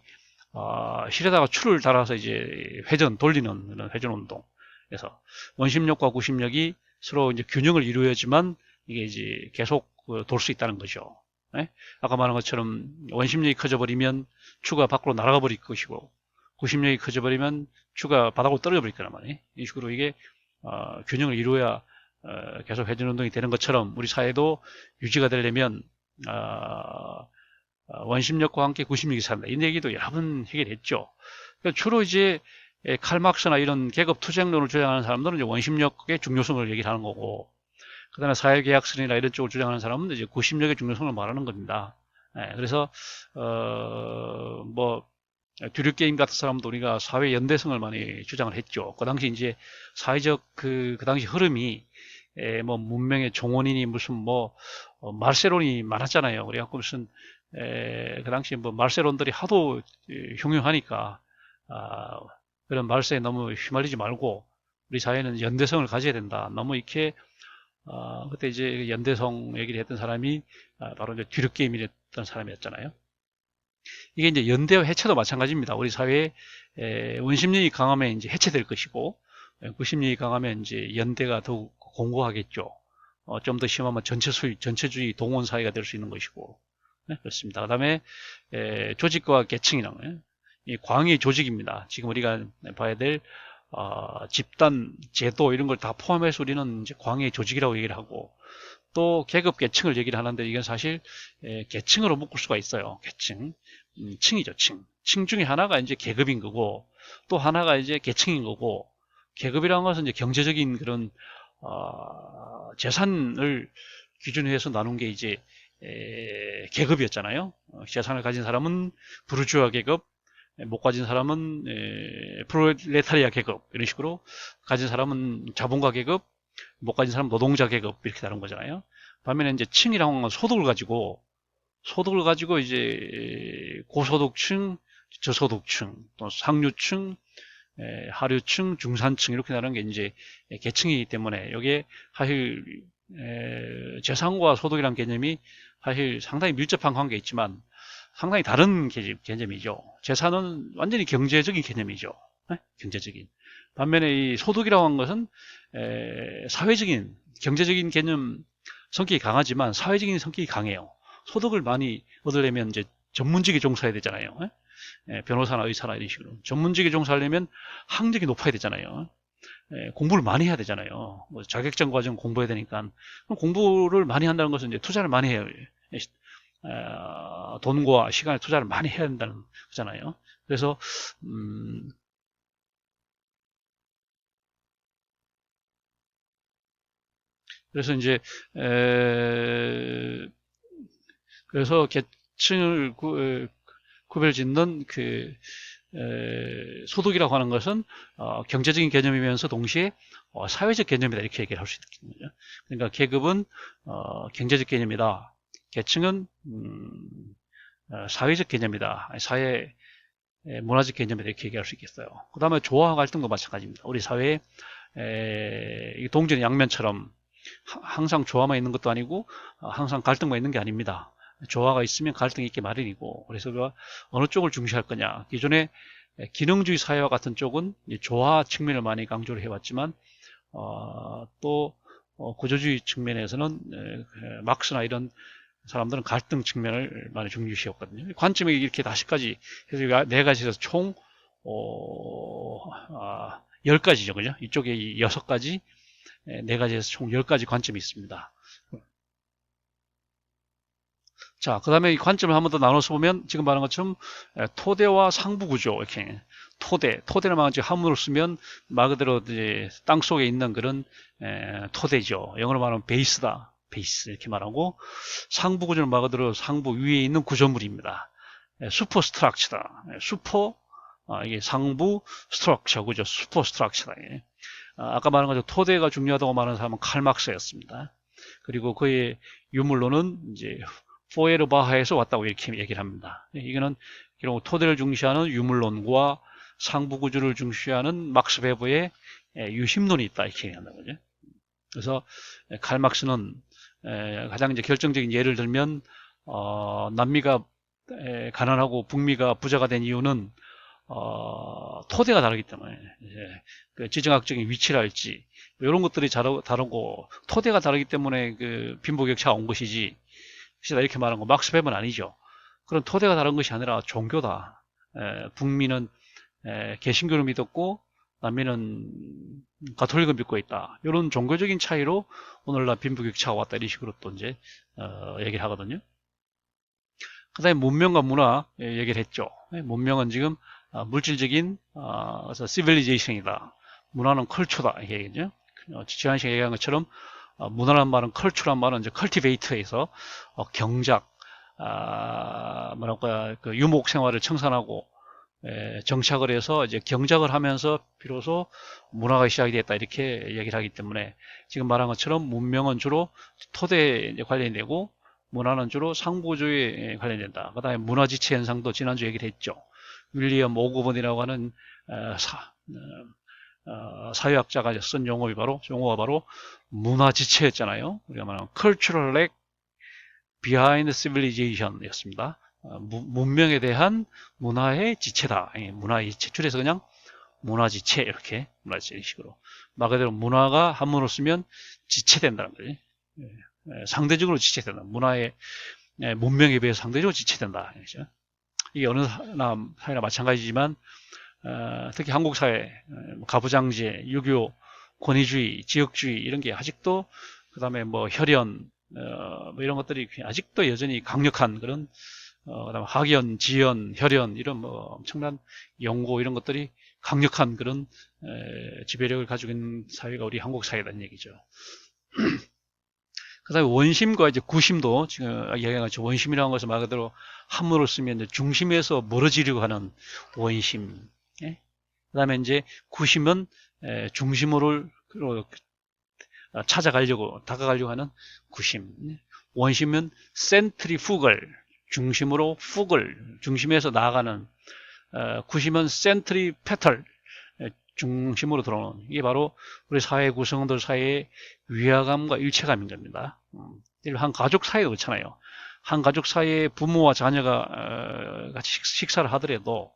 실에다가 줄을 달아서 이제 회전 돌리는 그런 회전 운동. 그래서 원심력과 구심력이 서로 이제 균형을 이루어야지만 이게 이제 계속 돌 수 있다는 거죠. 네? 아까 말한 것처럼 원심력이 커져버리면 추가 밖으로 날아가 버릴 것이고 구심력이 커져버리면 추가 바닥으로 떨어져 버릴 거란 말이에요. 이 식으로 이게 균형을 이루어야 계속 회전 운동이 되는 것처럼 우리 사회도 유지가 되려면 원심력과 함께 구심력이 산다. 이 얘기도 여러 번 해결했죠. 그러니까 주로 이제 칼막스나 이런 계급 투쟁론을 주장하는 사람들은 이제 원심력의 중요성을 얘기를 하는 거고, 그 다음에 사회계약설이나 이런 쪽을 주장하는 사람은 이제 구심력의 중요성을 말하는 겁니다. 그래서, 뭐, 듀르게임 같은 사람도 우리가 사회 연대성을 많이 주장을 했죠. 그 당시 이제 사회적 그 당시 흐름이 뭐 문명의 종언이니 무슨 뭐 말세론이 많았잖아요. 그래갖고 무슨 그 당시 뭐 말세론들이 하도 흉흉하니까 그런 말세에 너무 휘말리지 말고 우리 사회는 연대성을 가져야 된다. 너무 이렇게 그때 이제 연대성 얘기를 했던 사람이 바로 이제 듀르게임이랬던 사람이었잖아요. 이게 이제 연대와 해체도 마찬가지입니다. 우리 사회에 원심력이 강하면 이제 해체될 것이고 구심력이 강하면 이제 연대가 더욱 공고하겠죠. 좀 더 심하면 전체주의 동원 사회가 될 수 있는 것이고. 네, 그렇습니다. 그 다음에 조직과 계층이라는 거예요. 이 광의 조직입니다. 지금 우리가 봐야 될 집단, 제도 이런 걸 다 포함해서 우리는 이제 광의 조직이라고 얘기를 하고 또 계급 계층을 얘기를 하는데 이건 사실 계층으로 묶을 수가 있어요. 계층, 층이죠. 층 중에 하나가 이제 계급인 거고 또 하나가 이제 계층인 거고 계급이라는 것은 이제 경제적인 그런 재산을 기준으로 해서 나눈 게 이제 계급이었잖아요. 재산을 가진 사람은 부르주아 계급, 못 가진 사람은 프롤레타리아 계급 이런 식으로 가진 사람은 자본가 계급, 못 가진 사람은 노동자 계급 이렇게 다른 거잖아요. 반면에 이제 층이라고 하는 건 소득을 가지고 이제 고소득층, 저소득층, 또 상류층, 하류층, 중산층 이렇게 나누는 게 이제 계층이기 때문에 여기에 사실 재산과 소득이라는 개념이 사실 상당히 밀접한 관계에 있지만 상당히 다른 개념이죠. 재산은 완전히 경제적인 개념이죠. 네? 경제적인. 반면에 이 소득이라고 하는 것은 사회적인, 경제적인 개념 성격이 강하지만 사회적인 성격이 강해요. 소득을 많이 얻으려면 이제 전문직에 종사해야 되잖아요. 변호사나 의사나 이런 식으로. 전문직에 종사하려면 학력이 높아야 되잖아요. 공부를 많이 해야 되잖아요. 뭐 자격증 과정 공부해야 되니까. 그럼 공부를 많이 한다는 것은 이제 투자를 많이 해요. 돈과 시간에 투자를 많이 해야 된다는 거잖아요. 그래서 그래서 이제 그래서 계층을 구별짓는 그 소득이라고 하는 것은 경제적인 개념이면서 동시에 사회적 개념이다 이렇게 얘기를 할 수 있는 거죠. 그러니까 계급은 경제적 개념이다. 계층은 사회적 개념이다. 사회 문화적 개념이다 이렇게 얘기할 수 있겠어요. 그 다음에 조화와 갈등도 마찬가지입니다. 우리 사회에 동전의 양면처럼 항상 조화만 있는 것도 아니고 항상 갈등만 있는 게 아닙니다. 조화가 있으면 갈등이 있기 마련이고, 그래서 우리가 어느 쪽을 중시할 거냐. 기존의 기능주의 사회와 같은 쪽은 조화 측면을 많이 강조를 해왔지만 또 구조주의 측면에서는 막스나 이런 사람들은 갈등 측면을 많이 중시했거든요. 관점이 이렇게 다시까지 해서 네 가지에서 총 10가지죠. 그죠? 이쪽에 6가지, 네 가지에서 총 10가지 관점이 있습니다. 자, 그 다음에 이 관점을 한 번 더 나눠서 보면 지금 말한 것처럼 토대와 상부 구조, 이렇게 토대를 막 한문으로 쓰면 말 그대로 이제 땅 속에 있는 그런 토대죠. 영어로 말하면 베이스다. 베이스 이렇게 말하고, 상부 구조는 말 그대로 상부 위에 있는 구조물입니다. 슈퍼 스트럭처다. 슈퍼 이게 상부 스트럭처 구조, 슈퍼 스트럭처다. 아까 말한 것처럼 토대가 중요하다고 말하는 사람은 칼 막스였습니다. 그리고 그의 유물로는 이제 포에르바하에서 왔다고 이렇게 얘기를 합니다. 이거는 결국 토대를 중시하는 유물론과 상부구조를 중시하는 막스 베버의 유심론이 있다 이렇게 얘기한다는 거죠. 그래서 칼 막스는 가장 이제 결정적인 예를 들면 남미가 가난하고 북미가 부자가 된 이유는 토대가 다르기 때문에 그 지정학적인 위치랄지 이런 것들이 다르고 토대가 다르기 때문에 그 빈부격차가 온 것이지 이렇게 말한 거 막스 베버는 아니죠. 그런 토대가 다른 것이 아니라 종교다. 북미는 개신교를 믿었고 남미는 가톨릭을 믿고 있다. 이런 종교적인 차이로 오늘날 빈부격차가 왔다 이런 식으로 또 이제 얘기를 하거든요. 그다음에 문명과 문화 얘기를 했죠. 문명은 지금 물질적인 그래서 시빌리제이션이다. 문화는 컬처다 이게 얘기죠. 지한 씨가 얘기한 것처럼 문화란 말은 컬처란 말은 이제 컬티베이트에서 경작 뭐랄까 그 유목 생활을 청산하고 정착을 해서 이제 경작을 하면서 비로소 문화가 시작이 됐다 이렇게 얘기를 하기 때문에 지금 말한 것처럼 문명은 주로 토대에 관련되고 문화는 주로 상부주의에 관련된다. 그 다음에 문화지체 현상도 지난주 얘기를 했죠. 윌리엄 오그번이라고 하는 사회학자가 쓴 용어가 바로 문화지체였잖아요. 우리가 말하는 cultural lag behind civilization 였습니다. 문명에 대한 문화의 지체다. 문화의 지체. 줄여서 그냥 문화지체 이렇게 문화지체 식으로 말 그대로 문화가 한문으로 쓰면 지체된다는 거지. 상대적으로 지체된다. 문화의 문명에 비해서 상대적으로 지체된다. 그렇죠? 이게 어느 사회나 마찬가지지만 특히 한국 사회 가부장제, 유교, 권위주의, 지역주의 이런 게 아직도 그다음에 뭐 혈연 뭐 이런 것들이 아직도 여전히 강력한 그런 그다음에 학연, 지연, 혈연 이런 뭐 엄청난 연고 이런 것들이 강력한 그런 지배력을 가지고 있는 사회가 우리 한국 사회라는 얘기죠. 그 다음에 원심과 이제 구심도 지금 얘기한 것처럼 원심이라는 것은 말 그대로 한문으로 쓰면 중심에서 멀어지려고 하는 원심. 예? 그 다음에 이제 구심은 중심으로 찾아가려고, 다가가려고 하는 구심. 원심은 센트리푸글, 중심으로 푸글, 중심에서 나아가는, 구심은 센트리페털, 중심으로 들어오는, 이게 바로 우리 사회 구성원들 사이의 위화감과 일체감인 겁니다. 한 가족 사이도 그렇잖아요. 한 가족 사이에 부모와 자녀가 같이 식사를 하더라도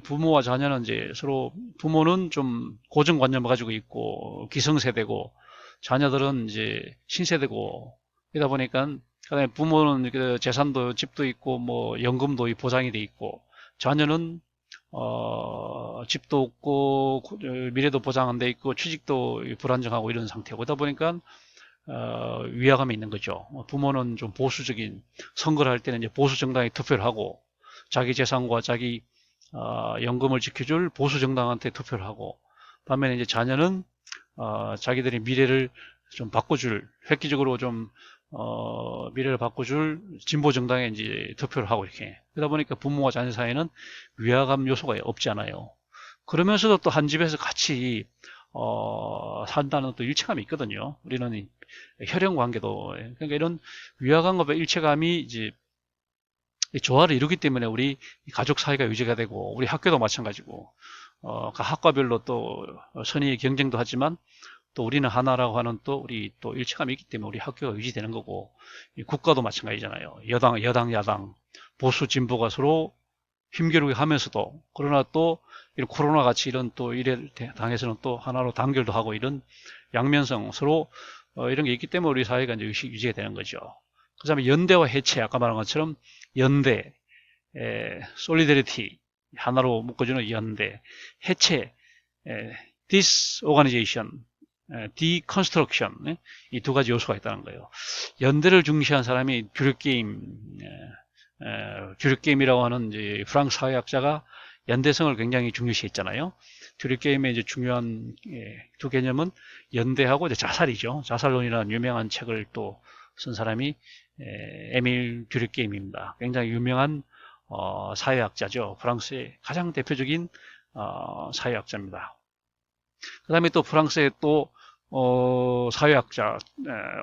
부모와 자녀는 이제 서로, 부모는 좀 고정관념을 가지고 있고 기성세대고 자녀들은 이제 신세대고, 이러다 보니까 그다음에 부모는 그 재산도, 집도 있고 뭐 연금도 보장이 돼 있고, 자녀는 집도 없고 미래도 보장 안 돼 있고 취직도 불안정하고 이런 상태고, 그러다 보니까 위화감이 있는 거죠. 부모는 좀 보수적인, 선거를 할 때는 이제 보수 정당에 투표를 하고, 자기 재산과 자기 연금을 지켜줄 보수 정당한테 투표를 하고, 반면에 이제 자녀는 자기들의 미래를 좀 바꿔줄, 획기적으로 좀 미래를 바꿔줄 진보 정당에 이제 투표를 하고, 이렇게 그러다 보니까 부모와 자녀 사이에는 위화감 요소가 없지 않아요. 그러면서도 또 한 집에서 같이 산다는 또 일체감이 있거든요. 우리는 혈연 관계도, 그러니까 이런 위화감과 일체감이 이제 조화를 이루기 때문에 우리 가족 사이가 유지가 되고, 우리 학교도 마찬가지고, 학과별로 또 선의 경쟁도 하지만 또 우리는 하나라고 하는 또 우리 또 일체감이 있기 때문에 우리 학교가 유지되는 거고, 국가도 마찬가지잖아요. 여당, 야당, 보수, 진보가 서로 힘겨루기 하면서도, 그러나 또 이런 코로나 같이 이런 또 일에 당해서는 또 하나로 단결도 하고, 이런 양면성 서로 이런 게 있기 때문에 우리 사회가 이제 유지가 되는 거죠. 그 다음에 연대와 해체, 아까 말한 것처럼 연대, 솔리데리티, 하나로 묶어주는 연대, 해체, disorganization, deconstruction, 이 두 가지 요소가 있다는 거예요. 연대를 중시한 사람이 듀르게임이라고 하는 이제 프랑스 사회학자가 연대성을 굉장히 중요시했잖아요. 듀르게임의 이제 중요한 두 개념은 연대하고 이제 자살이죠. 자살론이라는 유명한 책을 또 쓴 사람이 에밀 듀르게임입니다. 굉장히 유명한 사회학자죠. 프랑스의 가장 대표적인 사회학자입니다. 그 다음에 또 프랑스의 또 사회학자,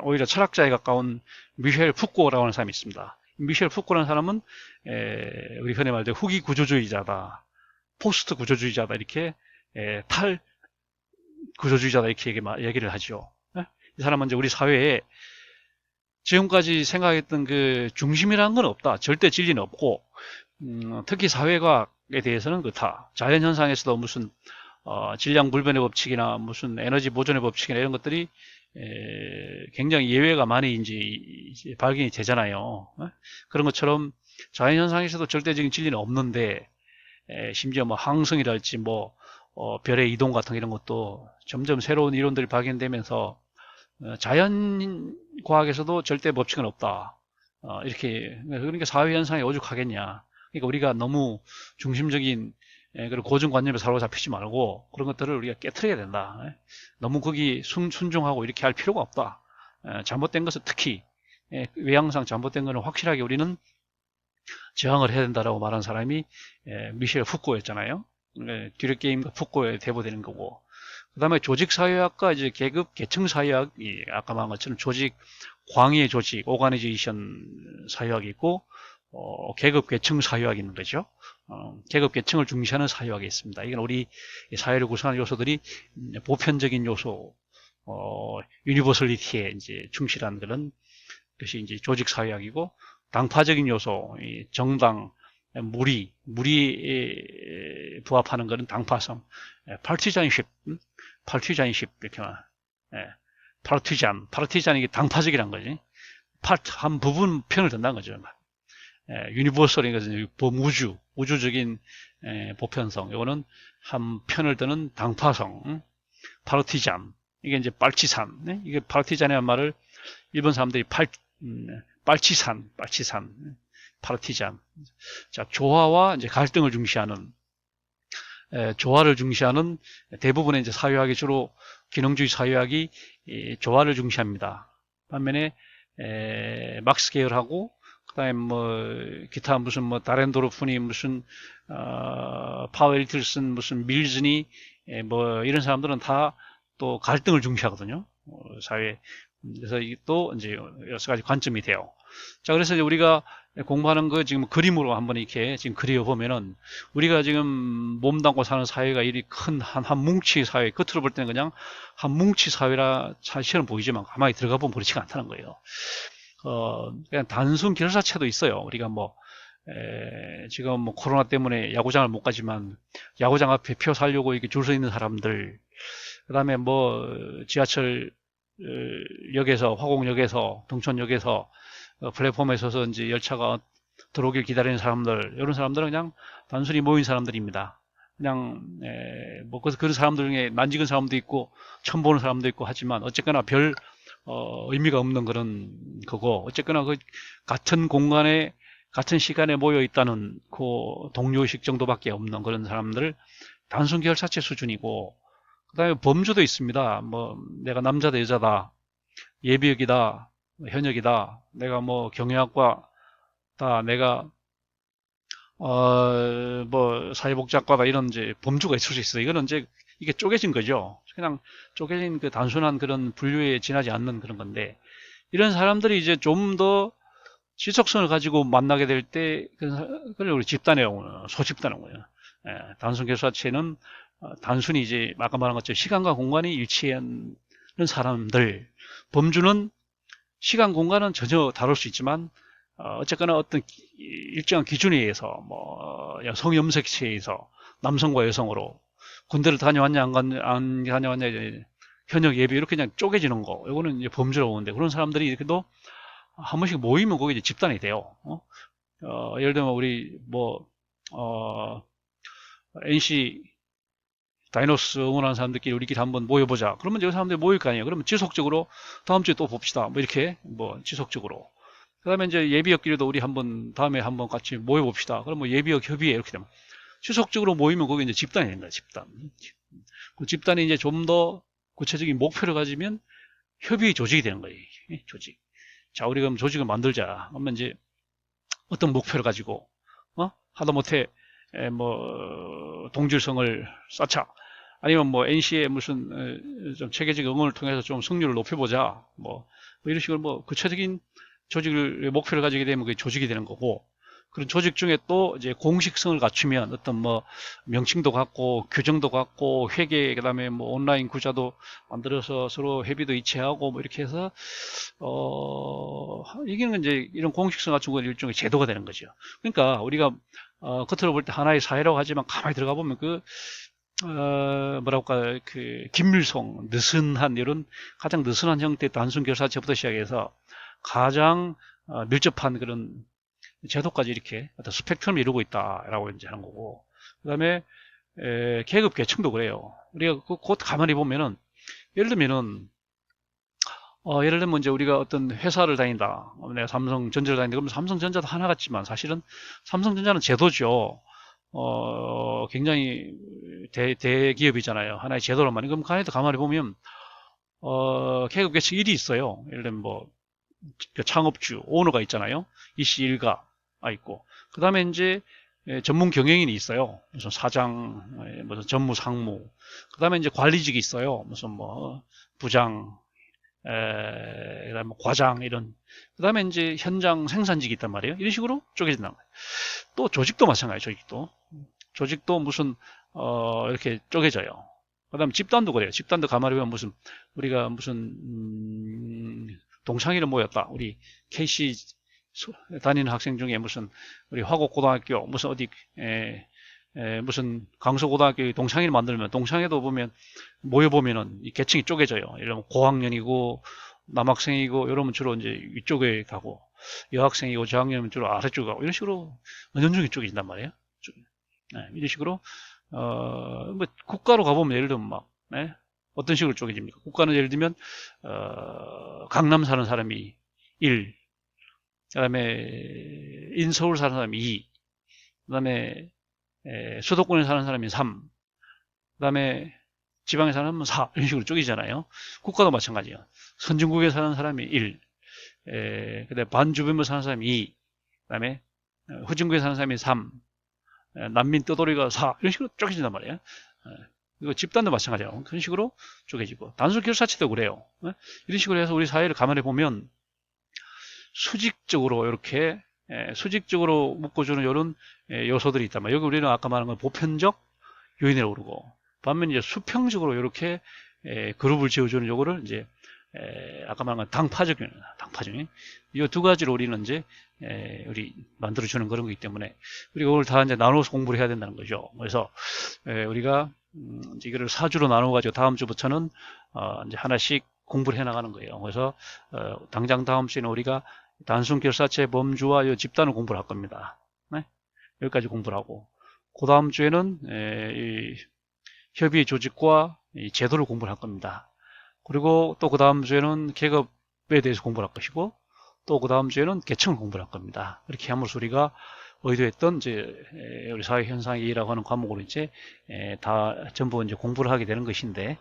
오히려 철학자에 가까운 미셸 푸꼬라고 하는 사람이 있습니다. 미셸 푸꼬라는 사람은 우리 흔히 말하는 후기 구조주의자다, 포스트 구조주의자다, 이렇게 탈 구조주의자다, 이렇게 얘기를 하죠. 이 사람은 이제 우리 사회에 지금까지 생각했던 그 중심이라는 건 없다, 절대 진리는 없고, 특히 사회과학에 대해서는 그렇다. 자연현상에서도 무슨 질량 불변의 법칙이나 무슨 에너지 보존의 법칙이나 이런 것들이 굉장히 예외가 많이 이제 발견이 되잖아요. 그런 것처럼 자연현상에서도 절대적인 진리는 없는데, 심지어 뭐 항성이랄지 뭐 별의 이동 같은 이런 것도 점점 새로운 이론들이 발견되면서 자연과학에서도 절대 법칙은 없다, 이렇게. 그러니까 사회현상이 오죽하겠냐. 그러니까 우리가 너무 중심적인 그리고 고정관념에 사로잡히지 말고 그런 것들을 우리가 깨트려야 된다. 너무 거기 순종하고 이렇게 할 필요가 없다. 잘못된 것은 특히 외향상 잘못된 것은 확실하게 우리는 저항을 해야 된다라고 말한 사람이 미셸 푸코였잖아요. 듀르게임과 푸코에 대보되는 거고, 그 다음에 조직사회학과 이제 계급 계층사회학이 아까 말한 것처럼 조직, 광의 조직, 오가니제이션 사회학이 있고, 계급 계층 사회학이 있는 거죠. 계급 계층을 중시하는 사회학이 있습니다. 이건 우리 사회를 구성하는 요소들이 보편적인 요소, 유니버설리티에 이제 충실한 그런 것이 이제 조직 사회학이고, 당파적인 요소, 정당, 무리에 부합하는 것은 당파성, 파티잔십 이렇게 말. 파티잔 이게 당파적이란 거지. 한 부분 편을 든다는 거죠. 유니버설인 것은 범우주, 우주적인 보편성. 이거는 한 편을 드는 당파성, 파르티잔. 이게 이제 빨치산. 이게 파르티잔이라는 말을 일본 사람들이 빨치산, 파르티잔. 자, 조화와 이제 갈등을 중시하는, 조화를 중시하는 대부분의 이제 사회학이 주로 기능주의 사회학이 조화를 중시합니다. 반면에 막스 계열하고 그다음에 뭐 기타 무슨 뭐 다렌도르프니 무슨 파웰 틸슨 무슨 밀즈니 뭐 이런 사람들은 다 또 갈등을 중시하거든요. 사회 그래서 이게 또 이제 여러 가지 관점이 돼요. 자, 그래서 이제 우리가 공부하는 거 지금 그림으로 한번 이렇게 지금 그려보면은 우리가 지금 몸담고 사는 사회가 이리 큰 한 뭉치 사회, 겉으로 볼 때는 그냥 한 뭉치 사회라 사실은 보이지만 가만히 들어가 보면 그렇지가 않다는 거예요. 그냥 단순 결사체도 있어요. 우리가 뭐, 지금 뭐 코로나 때문에 야구장을 못 가지만 야구장 앞에 표 사려고 이렇게 줄 서 있는 사람들, 그 다음에 뭐 지하철 역에서, 화곡역에서, 동천역에서 플랫폼에 서서 이제 열차가 들어오길 기다리는 사람들, 이런 사람들은 그냥 단순히 모인 사람들입니다. 그냥 뭐 그런 사람들 중에 낯익은 사람도 있고 처음 보는 사람도 있고 하지만 어쨌거나 별 의미가 없는 그런 거고, 어쨌거나 그 같은 공간에 같은 시간에 모여 있다는 그 동료의식 정도밖에 없는 그런 사람들, 단순 결사체 수준이고, 그 다음에 범주도 있습니다. 뭐 내가 남자다 여자다, 예비역이다 현역이다, 내가 뭐 경영학과다, 내가 뭐 사회복지학과다, 이런 이제 범주가 있을 수 있어요. 이거는 이제 이게 쪼개진 거죠. 그냥 쪼개진 그 단순한 그런 분류에 지나지 않는 그런 건데, 이런 사람들이 이제 좀 더 지속성을 가지고 만나게 될 때, 그걸 우리 집단이라고, 소집단이라고 해요. 단순 결사체는 단순히 이제 아까 말한 것처럼 시간과 공간이 일치하는 사람들, 범주는 시간 공간은 전혀 다를 수 있지만 어쨌거나 어떤 일정한 기준에 의해서 뭐 성염색체에 의해서 남성과 여성으로, 군대를 다녀왔냐 안 다녀왔냐, 현역 예비 이렇게 그냥 쪼개지는 거, 이거는 이제 범주라고 보는데, 그런 사람들이 이렇게도 한 번씩 모이면 거기 이제 집단이 돼요. 예를 들면 우리 뭐 NC 다이노스 응원하는 사람들끼리 우리끼리 한번 모여보자. 그러면 여기 사람들이 모일 거 아니에요. 그러면 지속적으로 다음 주에 또 봅시다. 뭐 이렇게 뭐 지속적으로. 그 다음에 이제 예비역끼리도 우리 한번 다음에 한번 같이 모여봅시다. 그럼 뭐 예비역 협의회 이렇게 되면 지속적으로 모이면 거기 이제 집단이 된다. 집단. 그 집단이 이제 좀 더 구체적인 목표를 가지면 협의 조직이 되는 거예요. 조직. 자, 우리 그럼 조직을 만들자. 그러면 이제 어떤 목표를 가지고 하다못해 뭐 동질성을 쌓자, 아니면 뭐 NC의 무슨 좀 체계적 응원을 통해서 좀 승률을 높여보자, 뭐 이런 식으로 뭐 구체적인 조직을 목표를 가지게 되면 그게 조직이 되는 거고, 그런 조직 중에 또 이제 공식성을 갖추면 어떤 뭐 명칭도 갖고 규정도 갖고 회계, 그다음에 뭐 온라인 구좌도 만들어서 서로 회비도 이체하고 뭐 이렇게 해서 이기는 이제 이런 공식성 갖춘 건 일종의 제도가 되는 거죠. 그러니까 우리가 겉으로 볼 때 하나의 사회라고 하지만 가만히 들어가 보면 뭐랄까, 그 긴밀성, 느슨한, 이런 가장 느슨한 형태의 단순 결사체부터 시작해서 가장 밀접한 그런 제도까지 이렇게 어떤 스펙트럼을 이루고 있다라고 이제 하는 거고, 그 다음에 계급 계층도 그래요. 우리가 곧 가만히 보면은, 예를 들면은 예를 들면 이제 우리가 어떤 회사를 다닌다. 내가 삼성전자를 다닌다. 그러면 삼성전자도 하나 같지만 사실은 삼성전자는 제도죠. 굉장히 대기업이잖아요. 하나의 제도란 말이에요. 그럼 가만히 보면 계급 계층 1이 있어요. 예를 들면 뭐 창업주, 오너가 있잖아요. 이씨 일가 있고, 그 다음에 이제 전문 경영인이 있어요. 무슨 사장, 무슨 전무, 상무. 그 다음에 이제 관리직이 있어요. 무슨 뭐 부장, 그다음에 뭐 과장, 이런. 그 다음에 이제 현장 생산직이 있단 말이에요. 이런 식으로 쪼개진다는 거예요. 또 조직도 마찬가지예요. 조직도 무슨 이렇게 쪼개져요. 그 다음에 집단도 그래요. 집단도 가만히 보면 무슨 우리가 무슨 동창회를 모였다. 우리 KC 다니는 학생 중에 무슨 우리 화곡고등학교 무슨 어디 무슨 강서고등학교 동창회를 만들면, 동창회도 보면 모여보면은 이 계층이 쪼개져요. 예를 들면 고학년이고 남학생이고 이러면 주로 이제 위쪽에 가고, 여학생이고 저학년이면 주로 아래쪽에 가고, 이런 식으로 은연중에 쪼개진단 말이에요. 이런 식으로 뭐 국가로 가보면 예를 들면 막 어떤 식으로 쪼개집니까? 국가는 예를 들면 강남 사는 사람이 1, 그다음에 인서울 사는 사람이 2, 그다음에 수도권에 사는 사람이 3, 그다음에 지방에 사는 사람은 4, 이런 식으로 쪼개잖아요. 국가도 마찬가지예요. 선진국에 사는 사람이 1, 그다음에 반주변에 사는 사람이 2, 그다음에 후진국에 사는 사람이 3, 난민 떠돌이가 4, 이런 식으로 쪼개진단 말이에요. 이거 집단도 마찬가지예요. 그런 식으로 쪼개지고 단순 결사체도 그래요. 예? 이런 식으로 해서 우리 사회를 가만히 보면 수직적으로 이렇게 수직적으로 묶어주는 이런 요소들이 있단 말이에요. 여기 우리는 아까 말한 건 보편적 요인이라고 그러고 반면에 이제 수평적으로 이렇게 그룹을 지어주는 요거를 이제 아까 말한 건 당파적 요인, 당파적 요인. 이 두 가지로 우리는 이제 우리 만들어주는 그런 거기 때문에 우리가 이걸 다 이제 나눠서 공부를 해야 된다는 거죠. 그래서 우리가 이제 이거를 4주로 나눠 가지고 다음 주부터는 이제 하나씩 공부를 해 나가는 거예요. 그래서 당장 다음 주에는 우리가 단순 결사체 범주와 이 집단을 공부를 할 겁니다. 네? 여기까지 공부를 하고 그 다음 주에는 이 협의 조직과 이 제도를 공부를 할 겁니다. 그리고 또 그 다음 주에는 계급에 대해서 공부를 할 것이고 또 그 다음 주에는 계층을 공부를 할 겁니다. 이렇게 함으로써 우리가 의도했던 이제 우리 사회 현상이라고 하는 과목으로 이제 다 전부 이제 공부를 하게 되는 것인데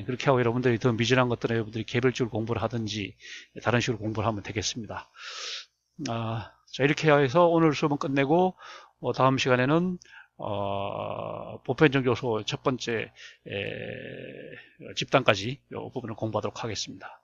그렇게 하고 여러분들이 더 미진한 것들은 여러분들이 개별적으로 공부를 하든지 다른 식으로 공부를 하면 되겠습니다. 자 이렇게 해서 오늘 수업은 끝내고 다음 시간에는 보편적 요소 첫 번째 집단까지 이 부분을 공부하도록 하겠습니다.